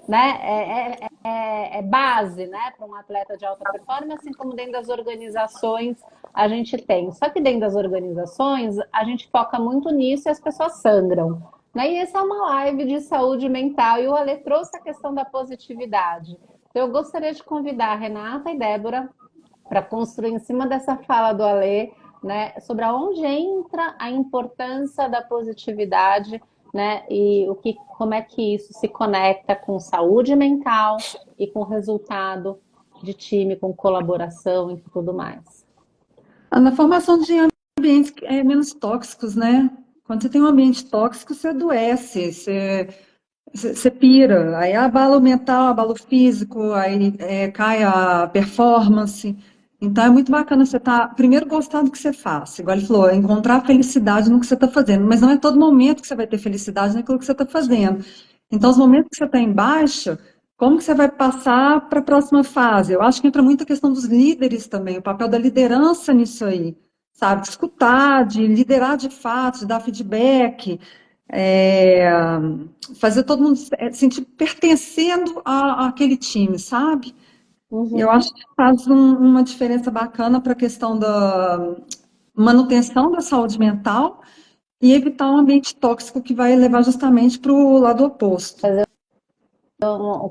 [SPEAKER 1] né, é base, né, para um atleta de alta performance, assim como dentro das organizações a gente tem. Só que dentro das organizações a gente foca muito nisso e as pessoas sangram. Né? E essa é uma live de saúde mental e o Ale trouxe a questão da positividade. Então eu gostaria de convidar a Renata e Débora para construir em cima dessa fala do Ale, né, sobre aonde entra a importância da positividade, né, e como é que isso se conecta com saúde mental e com resultado de time, com colaboração e tudo mais.
[SPEAKER 2] Na formação de ambientes menos tóxicos, né? Quando você tem um ambiente tóxico, você adoece, você pira, aí abala o mental, abala o físico, aí cai a performance. Então é muito bacana você primeiro gostar do que você faz, igual ele falou, encontrar felicidade no que você está fazendo, mas não é todo momento que você vai ter felicidade naquilo que você está fazendo. Então, os momentos que você está em baixa, como que você vai passar para a próxima fase? Eu acho que entra muito a questão dos líderes também, o papel da liderança nisso aí, sabe? De escutar, de liderar de fato, de dar feedback, é, fazer todo mundo se sentir pertencendo àquele time, sabe? Eu
[SPEAKER 1] Uhum.
[SPEAKER 2] acho que faz uma diferença bacana para a questão da manutenção da saúde mental e evitar um ambiente tóxico que vai levar justamente para o lado oposto.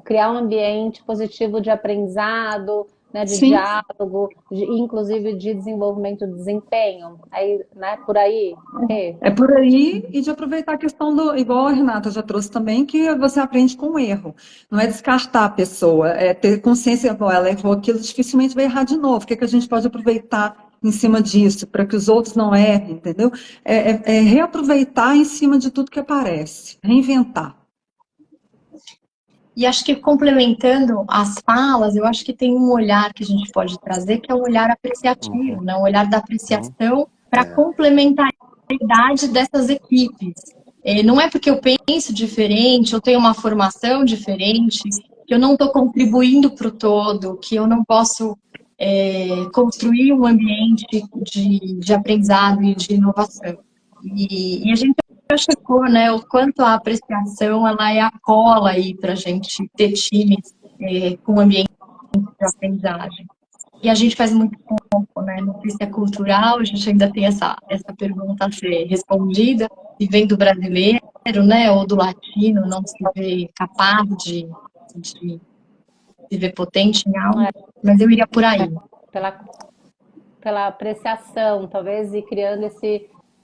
[SPEAKER 1] Criar um ambiente positivo de aprendizado, né, de
[SPEAKER 2] Sim,
[SPEAKER 1] diálogo, inclusive de desenvolvimento do desempenho. Aí, né, por aí. Rê?
[SPEAKER 2] é por aí, e de aproveitar a questão igual a Renata já trouxe também, que você aprende com o erro. Não é descartar a pessoa, é ter consciência, bom, ela errou aquilo, dificilmente vai errar de novo. O que é que a gente pode aproveitar em cima disso, para que os outros não errem, entendeu? É reaproveitar em cima de tudo que aparece, reinventar.
[SPEAKER 4] E acho que complementando as falas, eu acho que tem um olhar que a gente pode trazer, que é o olhar apreciativo, né? O olhar da apreciação para complementar a idade dessas equipes. Não é porque eu penso diferente, eu tenho uma formação diferente, que eu não estou contribuindo para o todo, que eu não posso construir um ambiente de aprendizado e de inovação. E a gente já checou, né, o quanto a apreciação ela é a cola aí para a gente ter times com ambiente de aprendizagem. E a gente faz muito pouco, né? Não sei se é cultural, a gente ainda tem essa pergunta a ser respondida, e vem do brasileiro, né, ou do latino, não se vê capaz de se ver potente em algo, mas eu iria por aí.
[SPEAKER 1] Pela, pela apreciação, talvez, e criando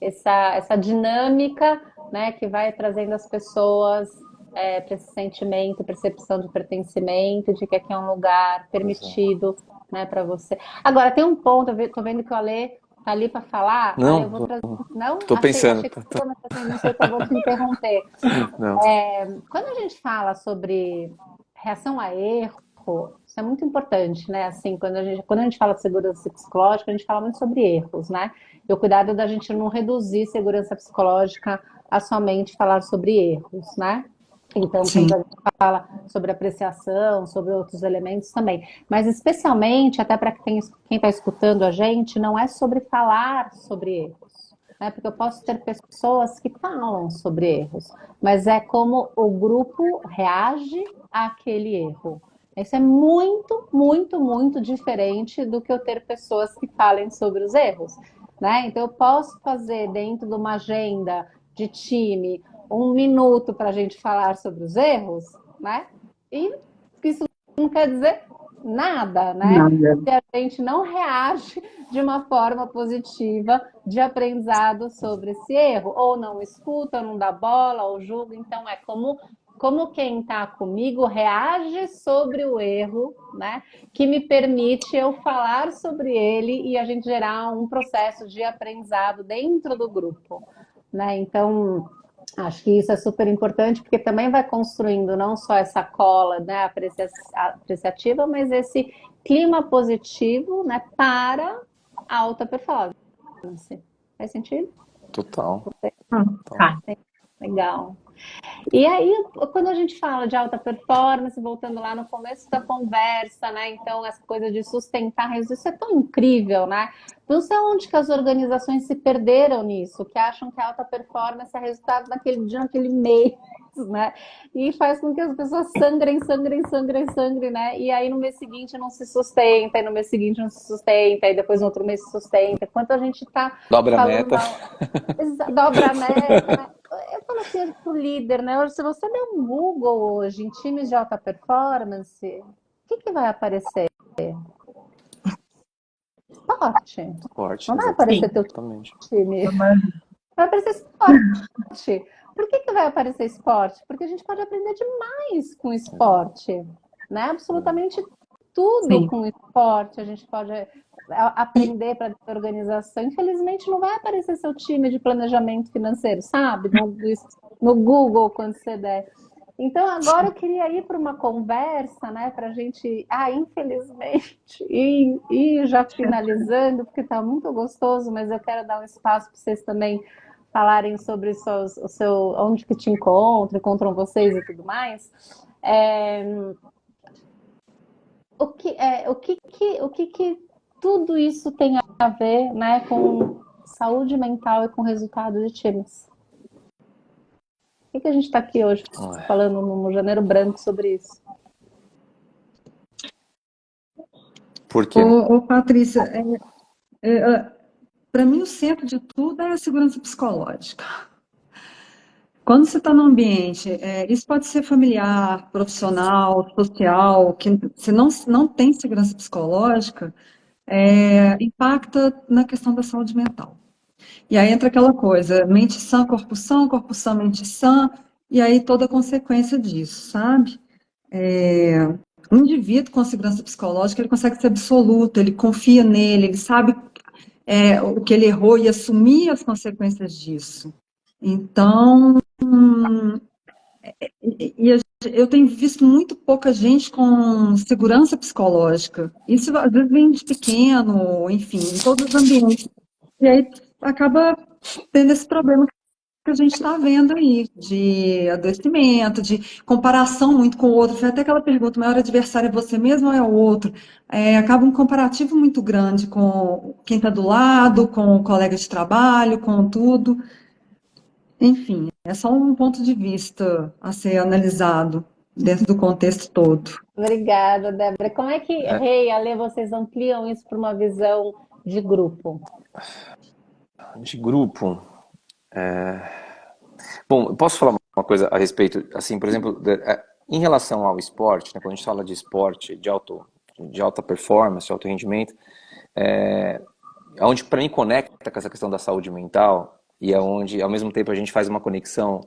[SPEAKER 1] essa dinâmica, né, que vai trazendo as pessoas para esse sentimento, percepção de pertencimento, de que aqui é um lugar permitido, né, para você. Agora, tem um ponto, eu tô vendo que o Ale tá ali para falar. Ale, eu vou
[SPEAKER 5] Não,
[SPEAKER 1] trazer. Não?
[SPEAKER 5] tô pensando.
[SPEAKER 1] Achei que você não sei se eu vou te interromper.
[SPEAKER 5] Não.
[SPEAKER 1] Quando a gente fala sobre reação a erro, isso é muito importante, né? Assim, quando a gente fala de segurança psicológica, a gente fala muito sobre erros, né? E o cuidado da gente não reduzir segurança psicológica a somente falar sobre erros, né? Então,
[SPEAKER 2] Sim.
[SPEAKER 1] quando a gente fala sobre apreciação, sobre outros elementos também. Mas, especialmente, até para quem está escutando a gente, não é sobre falar sobre erros. Né? Porque eu posso ter pessoas que falam sobre erros, mas é como o grupo reage àquele erro. Isso é muito, muito, muito diferente do que eu ter pessoas que falem sobre os erros. Né? Então, eu posso fazer dentro de uma agenda de time 1 minuto para a gente falar sobre os erros, né? E isso não quer dizer nada, né?
[SPEAKER 2] Nada.
[SPEAKER 1] Se a gente não reage de uma forma positiva de aprendizado sobre esse erro, ou não escuta, não dá bola, ou julga. Então, é como quem está comigo reage sobre o erro, né? Que me permite eu falar sobre ele e a gente gerar um processo de aprendizado dentro do grupo, né? Então, acho que isso é super importante, porque também vai construindo não só essa cola, né, apreciativa, mas esse clima positivo, né, para a alta performance. Faz sentido?
[SPEAKER 5] Total.
[SPEAKER 4] Tá.
[SPEAKER 1] Legal. legal. E aí, quando a gente fala de alta performance, voltando lá no começo da conversa, né? Então, essa coisa de sustentar resultados, isso é tão incrível, né? Não sei onde que as organizações se perderam nisso, que acham que a alta performance é resultado naquele dia, naquele mês, né? E faz com que as pessoas sangrem, né? E aí no mês seguinte não se sustenta, e no mês seguinte não se sustenta, e depois no outro mês se sustenta. Quanto a gente tá
[SPEAKER 5] Dobra a
[SPEAKER 1] falando
[SPEAKER 5] meta.
[SPEAKER 1] mal, dobra a meta, né? Eu falo assim para o líder, né? Hoje, se você der um Google hoje em times de alta performance, o que vai aparecer? Esporte.
[SPEAKER 5] Forte,
[SPEAKER 1] Não vai
[SPEAKER 5] exatamente.
[SPEAKER 1] aparecer teu
[SPEAKER 5] Exatamente.
[SPEAKER 1] time. Vai aparecer esporte. Por que vai aparecer esporte? Porque a gente pode aprender demais com esporte, né? Absolutamente tudo
[SPEAKER 2] Sim.
[SPEAKER 1] com esporte a gente pode aprender para organização. Infelizmente não vai aparecer seu time de planejamento financeiro, sabe? No Google quando você der. Então agora eu queria ir para uma conversa, né, para a gente, infelizmente, e já finalizando, porque está muito gostoso, mas eu quero dar um espaço para vocês também falarem sobre o seu, onde que te encontram vocês e tudo mais. O que tudo isso tem a ver, né, com saúde mental e com resultado de times? Por que a gente está aqui hoje falando no Janeiro Branco sobre isso?
[SPEAKER 5] Por quê?
[SPEAKER 2] Patrícia, para mim o centro de tudo é a segurança psicológica. Quando você está no ambiente, isso pode ser familiar, profissional, social, que se não tem segurança psicológica, impacta na questão da saúde mental. E aí entra aquela coisa, mente sã, corpo sã, mente sã, e aí toda a consequência disso, sabe? Um indivíduo com segurança psicológica, ele consegue ser absoluto, ele confia nele, ele sabe o que ele errou e assumir as consequências disso. Então, eu tenho visto muito pouca gente com segurança psicológica. Isso às vezes vem de pequeno, enfim, em todos os ambientes. E aí acaba tendo esse problema que a gente está vendo aí, de adoecimento, de comparação muito com o outro. Foi até aquela pergunta, o maior adversário é você mesmo ou é o outro? Acaba um comparativo muito grande com quem está do lado, com o colega de trabalho, com tudo. Enfim, é só um ponto de vista a ser analisado dentro do contexto todo.
[SPEAKER 1] Obrigada, Débora. Como é que, Rei, Ale, vocês ampliam isso para uma visão de grupo?
[SPEAKER 5] De grupo. Bom, eu posso falar uma coisa a respeito, assim, por exemplo, em relação ao esporte, né, quando a gente fala de esporte, de alta performance, de alto rendimento, onde para mim conecta com essa questão da saúde mental e é onde, ao mesmo tempo, a gente faz uma conexão,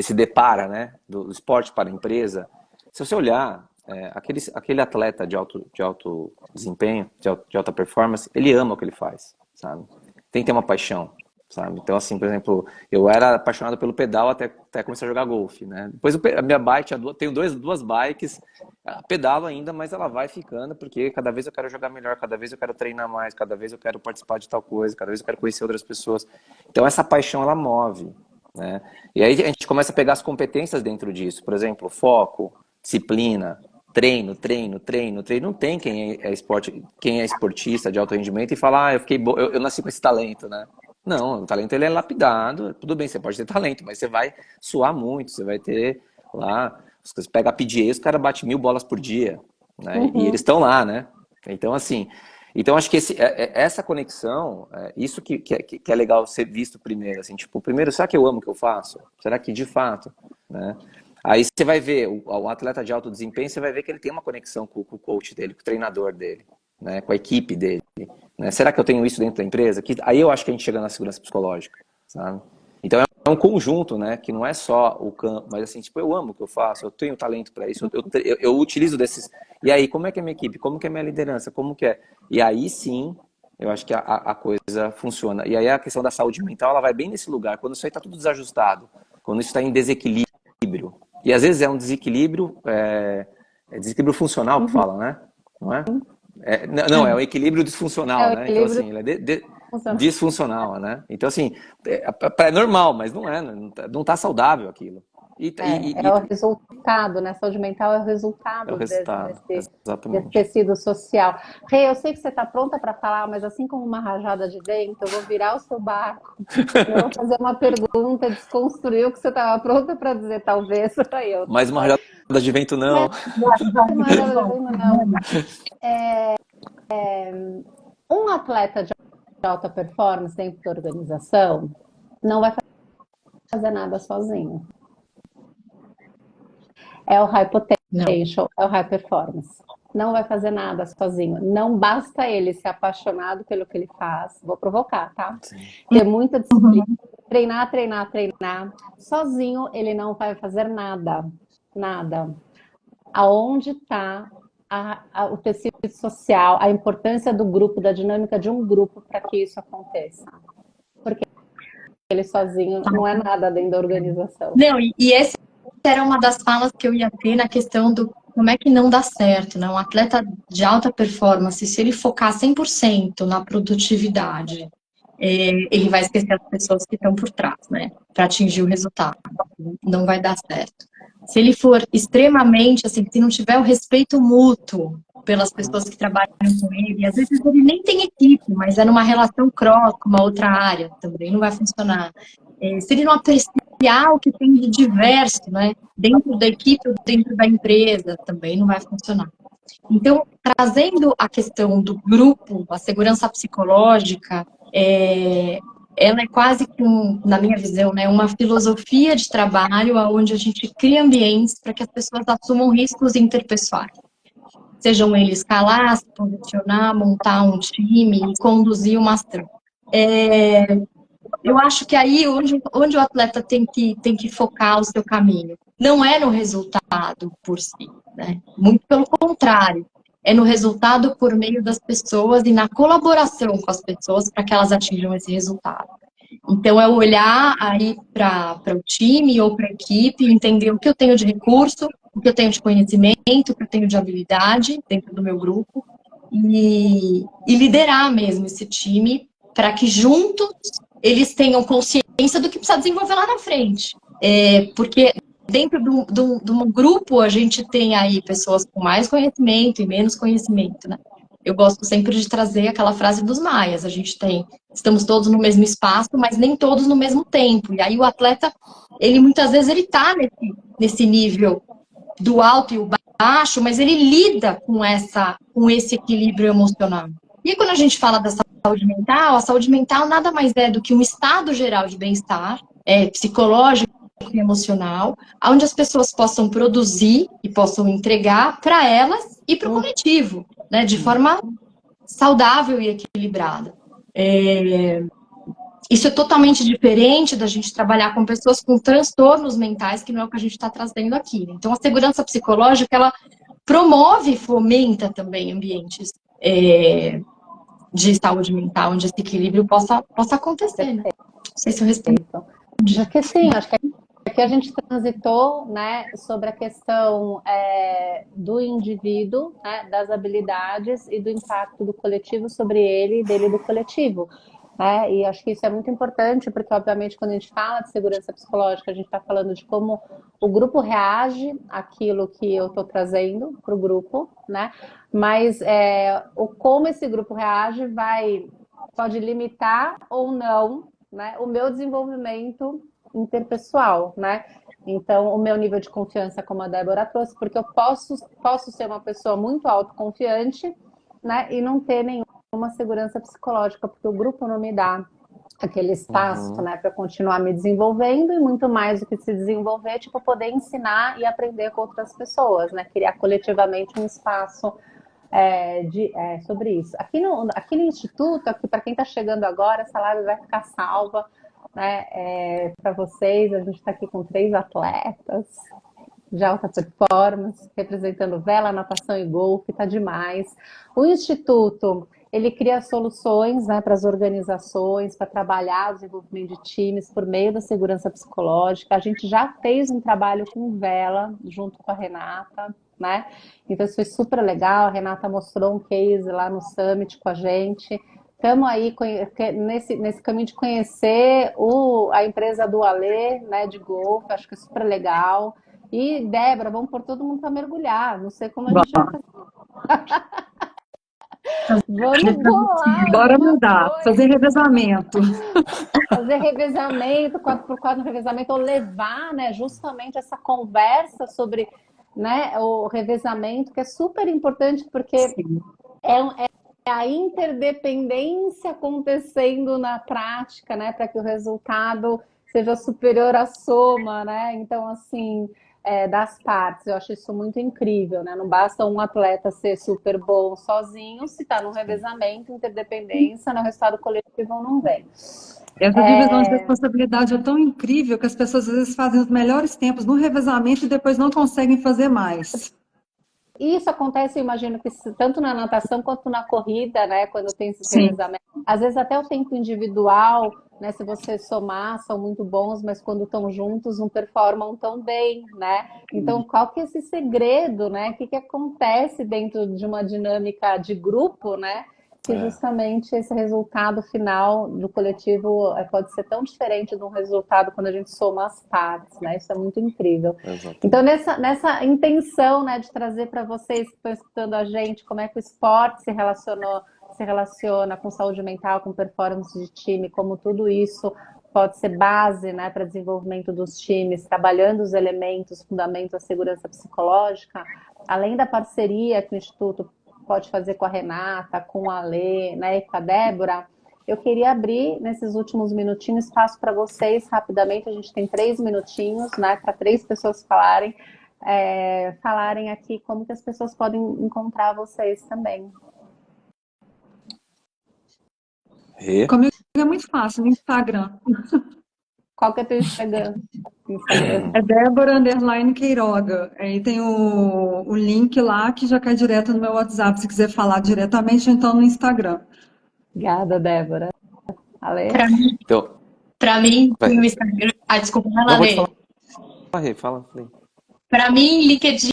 [SPEAKER 5] se depara, né, do esporte para a empresa. Se você olhar, aquele atleta de alto desempenho, de alta performance, ele ama o que ele faz, sabe? Tem que ter uma paixão, sabe? Então, assim, por exemplo, eu era apaixonado pelo pedal até começar a jogar golfe, né? Depois a minha bike, tenho duas bikes, pedalo ainda, mas ela vai ficando, porque cada vez eu quero jogar melhor, cada vez eu quero treinar mais, cada vez eu quero participar de tal coisa, cada vez eu quero conhecer outras pessoas. Então, essa paixão, ela move, né? E aí a gente começa a pegar as competências dentro disso, por exemplo, foco, disciplina, treino. Não tem quem é esportista de alto rendimento e fala, eu nasci com esse talento, né? Não, o talento ele é lapidado. Tudo bem, você pode ter talento, mas você vai suar muito, você vai ter lá. Você pega a PGA, os caras batem 1000 bolas por dia, né? E eles estão lá, né? Então, assim, acho que essa conexão, isso que é legal ser visto primeiro, assim, tipo, primeiro, será que eu amo o que eu faço? Será que de fato, né? Aí você vai ver, o atleta de alto desempenho, você vai ver que ele tem uma conexão com o coach dele, com o treinador dele, né, com a equipe dele. Né? Será que eu tenho isso dentro da empresa? Aí eu acho que a gente chega na segurança psicológica, sabe? Então é um conjunto, né, que não é só o campo, mas assim, tipo, eu amo o que eu faço, eu tenho talento para isso, eu utilizo desses... E aí, como é que é a minha equipe? Como que é a minha liderança? Como que é? E aí sim, eu acho que a coisa funciona. E aí a questão da saúde mental, ela vai bem nesse lugar, quando isso aí está tudo desajustado, quando isso está em desequilíbrio. E às vezes é um desequilíbrio, desequilíbrio funcional que fala, né? Não é? Não, é um equilíbrio disfuncional, né? Então, assim, ele disfuncional, né? Então, assim, é normal, mas não tá saudável aquilo.
[SPEAKER 1] É o resultado, né? Saúde mental é o
[SPEAKER 5] É o
[SPEAKER 1] resultado
[SPEAKER 5] resultado,
[SPEAKER 1] desse
[SPEAKER 5] exatamente.
[SPEAKER 1] tecido social. Rê, eu sei que você está pronta para falar, mas assim como uma rajada de vento, eu vou virar o seu barco. Eu vou fazer uma pergunta, desconstruir o que você estava pronta para dizer, talvez. Eu,
[SPEAKER 5] Mais uma rajada de vento, não.
[SPEAKER 1] uma rajada de vento, não. Um atleta de alta performance dentro da organização não vai fazer nada sozinho. É o high
[SPEAKER 4] Não.
[SPEAKER 1] potential, é o high performance. Não vai fazer nada sozinho. Não basta ele ser apaixonado pelo que ele faz. Vou provocar, tá?
[SPEAKER 5] Sim.
[SPEAKER 1] Ter muita disciplina. Treinar, treinar, treinar. Sozinho ele não vai fazer nada. Nada. Aonde está o tecido social, a importância do grupo, da dinâmica de um grupo para que isso aconteça? Porque ele sozinho não é nada dentro da organização.
[SPEAKER 4] Não, e essa era uma das falas que eu ia ter na questão do como é que não dá certo, né? Um atleta de alta performance, se ele focar 100% na produtividade, ele vai esquecer as pessoas que estão por trás, né? Para atingir o resultado. Não vai dar certo. Se ele for extremamente, assim, se não tiver o respeito mútuo pelas pessoas que trabalham com ele, e às vezes ele nem tem equipe, mas é numa relação cross com uma outra área, também não vai funcionar. Se ele não apreciar o que tem de diverso, né, dentro da equipe ou dentro da empresa, também não vai funcionar. Então, trazendo a questão do grupo, a segurança psicológica, ela é quase que, na minha visão, né, uma filosofia de trabalho onde a gente cria ambientes para que as pessoas assumam riscos interpessoais. Sejam eles escalar, se posicionar, montar um time, conduzir uma ação. Eu acho que aí onde o atleta tem que focar o seu caminho. Não é no resultado por si, né? Muito pelo contrário. É no resultado por meio das pessoas e na colaboração com as pessoas para que elas atinjam esse resultado. Então, é olhar aí para o time ou para a equipe, entender o que eu tenho de recurso, o que eu tenho de conhecimento, o que eu tenho de habilidade dentro do meu grupo e liderar mesmo esse time para que juntos eles tenham consciência do que precisa desenvolver lá na frente. Porque dentro de um grupo a gente tem aí pessoas com mais conhecimento e menos conhecimento, né? Eu gosto sempre de trazer aquela frase dos maias. Estamos todos no mesmo espaço, mas nem todos no mesmo tempo. E aí o atleta, ele muitas vezes ele tá nesse nível do alto e o baixo, mas ele lida com esse equilíbrio emocional. E aí, quando a gente fala da saúde mental, a saúde mental nada mais é do que um estado geral de bem-estar, psicológico e emocional, onde as pessoas possam produzir e possam entregar para elas e para o coletivo, né, de forma saudável e equilibrada. Isso é totalmente diferente da gente trabalhar com pessoas com transtornos mentais, que não é o que a gente está trazendo aqui. Então, a segurança psicológica, ela promove e fomenta também ambientes de saúde mental, onde esse equilíbrio possa acontecer, né? Não sei se eu respondi.
[SPEAKER 1] Acho que sim, acho que aqui a gente transitou, né, sobre a questão do indivíduo, né, das habilidades e do impacto do coletivo sobre ele e dele do coletivo. Né? E acho que isso é muito importante, porque, obviamente, quando a gente fala de segurança psicológica, a gente está falando de como o grupo reage àquilo que eu estou trazendo para o grupo, né? Mas como esse grupo reage pode limitar ou não, né, o meu desenvolvimento interpessoal, né? Então, o meu nível de confiança, como a Débora trouxe, porque eu posso ser uma pessoa muito autoconfiante, né, e não ter nenhuma segurança psicológica, porque o grupo não me dá aquele espaço, né, para continuar me desenvolvendo e muito mais do que se desenvolver, tipo, poder ensinar e aprender com outras pessoas, né, criar coletivamente um espaço sobre isso. Aqui no Instituto, aqui para quem está chegando agora, essa live vai ficar salva, né, para vocês. A gente está aqui com 3 atletas de alta performance, representando vela, natação e golfe, está demais. O Instituto, ele cria soluções, né, para as organizações, para trabalhar o desenvolvimento de times por meio da segurança psicológica. A gente já fez um trabalho com vela, junto com a Renata, né? Então isso foi super legal. A Renata mostrou um case lá no Summit com a gente, Estamos aí nesse caminho de conhecer a empresa do Alê, né, de golfe, acho que é super legal. E, Débora, vamos pôr todo mundo para mergulhar. Não sei como a gente vai fazer. Vamos bolar
[SPEAKER 2] Bora
[SPEAKER 1] alguma
[SPEAKER 2] mudar,
[SPEAKER 1] coisa,
[SPEAKER 2] fazer revezamento.
[SPEAKER 1] fazer revezamento, 4x4 no revezamento, ou levar, né, justamente essa conversa sobre, né, o revezamento, que é super importante, porque
[SPEAKER 2] Sim.
[SPEAKER 1] é a interdependência acontecendo na prática, né, para que o resultado seja superior à soma, né? Então, assim, das partes, eu acho isso muito incrível, né? Não basta um atleta ser super bom sozinho, se está no revezamento, interdependência, no resultado coletivo não vem.
[SPEAKER 2] Essa divisão de responsabilidade é tão incrível que as pessoas às vezes fazem os melhores tempos no revezamento e depois não conseguem fazer mais.
[SPEAKER 1] Isso acontece, eu imagino que tanto na natação quanto na corrida, né? Quando tem esses
[SPEAKER 2] Sim.
[SPEAKER 1] revezamentos. Às vezes até o tempo individual, né? Se você somar, são muito bons, mas quando estão juntos não performam tão bem, né? Então, qual que é esse segredo, né? O que que acontece dentro de uma dinâmica de grupo, né? Que justamente esse resultado final do coletivo pode ser tão diferente de um resultado quando a gente soma as partes, né? Isso é muito incrível.
[SPEAKER 5] Exatamente.
[SPEAKER 1] Então, nessa intenção, né, de trazer para vocês que estão escutando a gente como é que o esporte se relaciona com saúde mental, com performance de time, como tudo isso pode ser base, né, para desenvolvimento dos times, trabalhando os elementos, fundamentos da segurança psicológica, além da parceria que o Instituto pode fazer com a Renata, com a Lê, né, e com a Débora. Eu queria abrir nesses últimos minutinhos espaço para vocês rapidamente. A gente tem 3 minutinhos, né, para 3 pessoas falarem aqui como que as pessoas podem encontrar vocês também.
[SPEAKER 2] Comigo é muito fácil, no Instagram.
[SPEAKER 1] Qual que é teu Instagram?
[SPEAKER 2] É Débora_Queiroga. Aí tem o link lá que já cai direto no meu WhatsApp, se quiser falar diretamente, ou então no Instagram.
[SPEAKER 1] Obrigada, Débora. Ale?
[SPEAKER 5] Então,
[SPEAKER 4] Para mim,
[SPEAKER 5] vai.
[SPEAKER 4] no Instagram. Desculpa, vai lá,
[SPEAKER 5] Não, pode
[SPEAKER 4] Lê.
[SPEAKER 5] falar, Rê, fala.
[SPEAKER 4] Para mim, LinkedIn,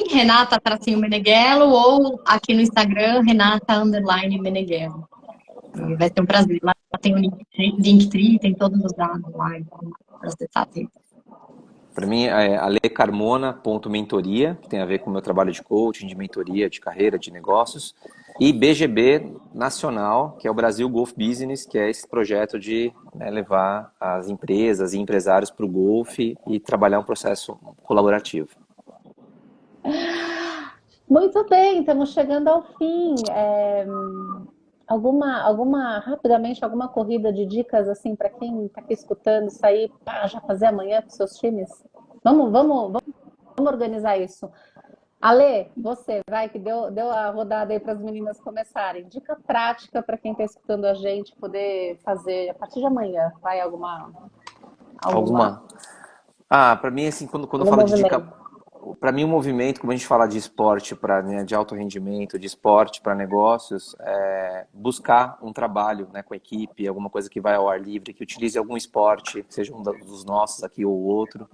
[SPEAKER 4] Renata_Meneghello, ou aqui no Instagram, Renata_Meneghello. E vai ser um prazer. Lá tem o Linktree, tem todos os dados lá para acessar.
[SPEAKER 5] Para mim, é alecarmona.mentoria, que tem a ver com o meu trabalho de coaching, de mentoria, de carreira, de negócios. E BGB Nacional, que é o Brasil Golf Business, que é esse projeto de levar as empresas e empresários para o golfe e trabalhar um processo colaborativo.
[SPEAKER 1] Muito bem, estamos chegando ao fim. Rapidamente, alguma corrida de dicas assim para quem está aqui escutando, sair, já fazer amanhã com seus times? Vamos organizar isso. Ale, você, vai, que deu a rodada aí para as meninas começarem. Dica prática para quem está escutando a gente poder fazer a partir de amanhã. Vai alguma...
[SPEAKER 5] Para mim, assim, quando eu falo de dica,
[SPEAKER 1] movimento.
[SPEAKER 5] para mim o movimento, como a gente fala de esporte de alto rendimento, de esporte para negócios, é buscar um trabalho, né, com a equipe, alguma coisa que vai ao ar livre, que utilize algum esporte, seja um dos nossos aqui ou outro.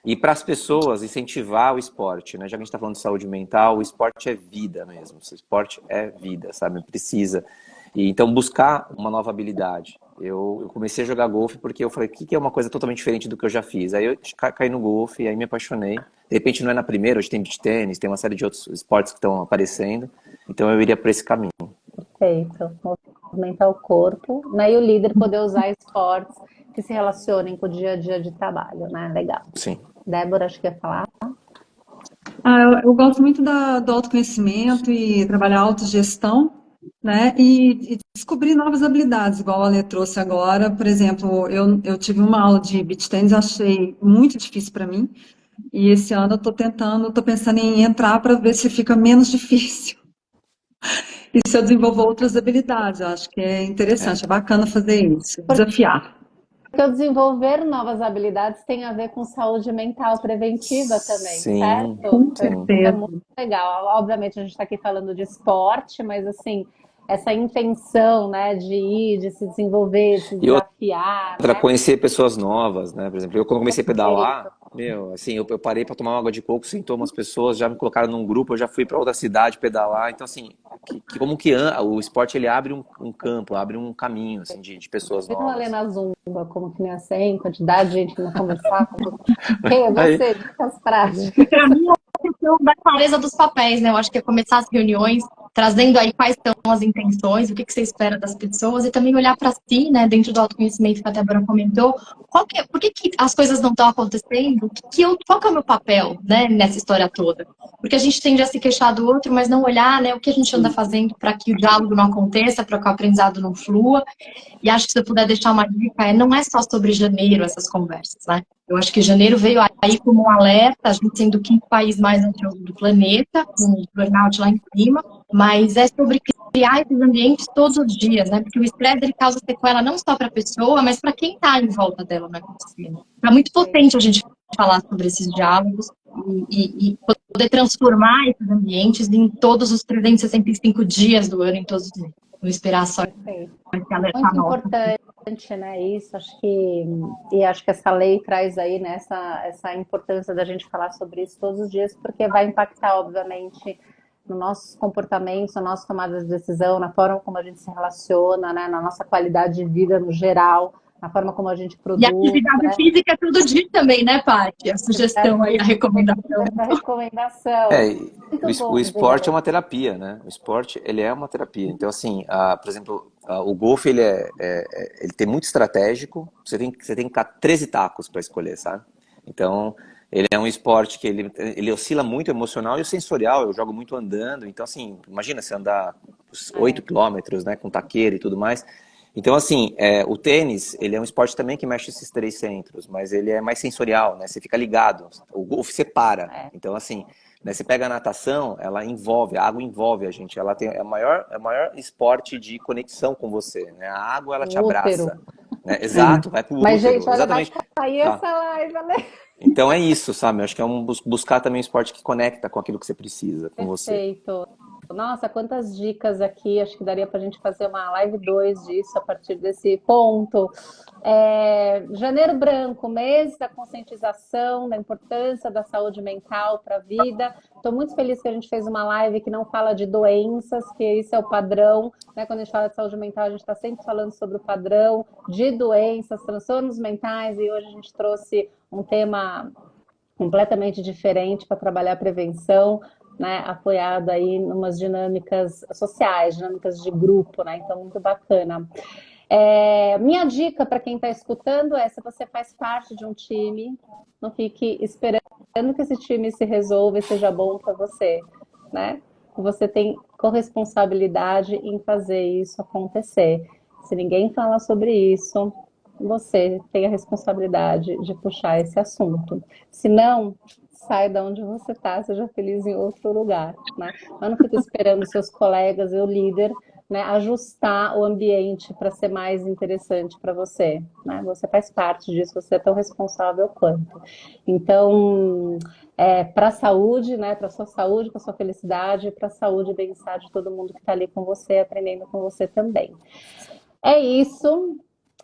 [SPEAKER 5] E para as pessoas, incentivar o esporte, né? Já que a gente está falando de saúde mental, o esporte é vida mesmo. O esporte é vida, sabe? Precisa. E, então, buscar uma nova habilidade. Eu comecei a jogar golfe porque eu falei, o que é uma coisa totalmente diferente do que eu já fiz? Aí eu caí no golfe e aí me apaixonei. De repente não é na primeira, hoje tem beach tênis, tem uma série de outros esportes que estão aparecendo. Então eu iria por esse caminho.
[SPEAKER 1] Perfeito. Movimentar o corpo, né? E o líder poder usar esportes que se relacionem com o dia a dia de trabalho, né? Legal.
[SPEAKER 5] Sim.
[SPEAKER 1] Débora, acho que ia falar.
[SPEAKER 2] Eu gosto muito do autoconhecimento e trabalhar a autogestão, né? E descobrir novas habilidades, igual a Ale trouxe agora. Por exemplo, eu tive uma aula de beach tennis, achei muito difícil para mim. E esse ano eu estou pensando em entrar para ver se fica menos difícil. E se eu desenvolvo outras habilidades, eu acho que é interessante, é bacana fazer isso, desafiar.
[SPEAKER 1] Porque o desenvolver novas habilidades tem a ver com saúde mental preventiva também,
[SPEAKER 5] Sim,
[SPEAKER 1] certo?
[SPEAKER 2] Com
[SPEAKER 1] Então, é
[SPEAKER 2] certeza.
[SPEAKER 1] muito legal. Obviamente, a gente está aqui falando de esporte, mas assim, essa intenção, né, de ir, de se desenvolver, de se
[SPEAKER 5] E
[SPEAKER 1] desafiar,
[SPEAKER 5] para
[SPEAKER 1] né?
[SPEAKER 5] conhecer pessoas novas, né? Por exemplo, eu quando comecei a pedalar, Meu, assim, eu parei para tomar uma água de coco, sentou umas pessoas, já me colocaram num grupo, eu já fui para outra cidade pedalar. Então, assim, o esporte ele abre um campo, abre um caminho, assim, de pessoas
[SPEAKER 1] Vi um Alê
[SPEAKER 5] novas.
[SPEAKER 1] na Zumba, como que nem a 100, quantidade de gente que não conversar. Quem é
[SPEAKER 5] Aí,
[SPEAKER 1] você? Dicas práticas.
[SPEAKER 4] Para mim, é a questão da clareza dos papéis, né? Eu acho que é começar as reuniões trazendo aí quais são as intenções, o que que você espera das pessoas e também olhar para si, né, dentro do autoconhecimento que a Débora comentou, por que que as coisas não estão acontecendo? Qual que é o meu papel, né, nessa história toda? Porque a gente tende a se queixar do outro, mas não olhar, né, o que a gente anda fazendo para que o diálogo não aconteça, para que o aprendizado não flua. E acho que se eu puder deixar uma dica, não é só sobre janeiro essas conversas, né? Eu acho que janeiro veio aí como um alerta, a gente sendo o quinto país mais ansioso do planeta, com o burnout lá em cima, mas é sobre criar esses ambientes todos os dias, né? Porque o estresse ele causa sequela não só para a pessoa, mas para quem está em volta dela no ecossistema. É muito potente a gente falar sobre esses diálogos e poder transformar esses ambientes em todos os 365 dias do ano, em todos os dias. Não esperar só
[SPEAKER 1] Perfeito.
[SPEAKER 4] esse alerta
[SPEAKER 1] Muito
[SPEAKER 4] nosso.
[SPEAKER 1] importante, né? Isso, acho que essa lei traz aí, né, essa importância da gente falar sobre isso todos os dias, porque vai impactar, obviamente, no nossos comportamentos, na nossa tomada de decisão, na forma como a gente se relaciona, né, na nossa qualidade de vida no geral, na forma como a gente
[SPEAKER 4] E
[SPEAKER 1] produz,
[SPEAKER 4] atividade
[SPEAKER 1] né?
[SPEAKER 4] física é todo dia também, né, Paty? A sugestão aí, a recomendação.
[SPEAKER 1] Essa recomendação.
[SPEAKER 5] o,
[SPEAKER 1] Muito
[SPEAKER 5] o
[SPEAKER 1] bom, diga,
[SPEAKER 5] esporte é
[SPEAKER 1] Lê.
[SPEAKER 5] uma terapia, né? O esporte, ele é uma terapia. Então, assim, por exemplo, o golfe, ele tem muito estratégico. Você tem que ficar 13 tacos para escolher, sabe? Então, ele é um esporte que ele oscila muito emocional e o sensorial. Eu jogo muito andando. Então, assim, imagina você andar os 8 quilômetros, né, com taqueira e tudo mais. Então, assim, o tênis, ele é um esporte também que mexe esses três centros, mas ele é mais sensorial, né? Você fica ligado. O golfe você para. Então, assim, né, você pega a natação, ela envolve, a água envolve a gente. Ela é o maior esporte de conexão com você, né? A água, ela te
[SPEAKER 1] O útero.
[SPEAKER 5] abraça. Né? Exato, vai pro
[SPEAKER 1] Mas, gente,
[SPEAKER 5] útero.
[SPEAKER 1] olha, vai
[SPEAKER 5] Exatamente.
[SPEAKER 1] cair
[SPEAKER 5] Tá.
[SPEAKER 1] essa live, Lê.
[SPEAKER 5] Então é isso, sabe? Eu acho que é buscar também um esporte que conecta com aquilo que você precisa, com você.
[SPEAKER 1] Perfeito. Nossa, quantas dicas aqui. Acho que daria para a gente fazer uma live 2 disso a partir desse ponto. Janeiro Branco, mês da conscientização, da importância da saúde mental para a vida. Estou muito feliz que a gente fez uma live que não fala de doenças, que esse é o padrão, né? Quando a gente fala de saúde mental, a gente está sempre falando sobre o padrão de doenças, transtornos mentais, e hoje a gente trouxe um tema completamente diferente para trabalhar a prevenção, né, apoiado aí em umas dinâmicas sociais, dinâmicas de grupo, né, então muito bacana. Minha dica para quem está escutando é, se você faz parte de um time, não fique esperando que esse time se resolva e seja bom para você, né? Você tem corresponsabilidade em fazer isso acontecer. Se ninguém fala sobre isso, você tem a responsabilidade de puxar esse assunto. Se não, sai de onde você está, seja feliz em outro lugar, né? Mas não fica esperando seus colegas e o líder, né, ajustar o ambiente para ser mais interessante para você, né? Você faz parte disso, você é tão responsável quanto. Então, para a saúde, né, para a sua saúde, para a sua felicidade, para a saúde e bem-estar de todo mundo que está ali com você, aprendendo com você também. É isso.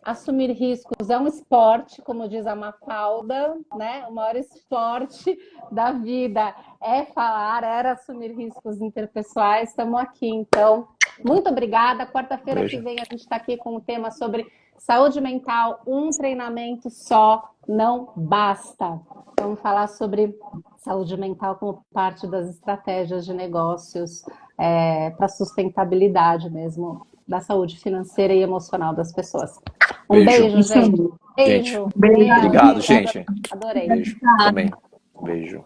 [SPEAKER 1] Assumir riscos é um esporte, como diz a Mafalda, né? O maior esporte da vida é falar, era assumir riscos interpessoais. Estamos aqui, então. Muito obrigada. Quarta-feira que vem a gente está aqui com o tema sobre saúde mental. Um treinamento só não basta. Vamos falar sobre saúde mental como parte das estratégias de negócios para sustentabilidade mesmo da saúde financeira e emocional das pessoas. Um beijo, gente.
[SPEAKER 5] Gente,
[SPEAKER 1] Beijo.
[SPEAKER 5] obrigado, gente.
[SPEAKER 1] Adorei.
[SPEAKER 5] Beijo. Também. Beijo.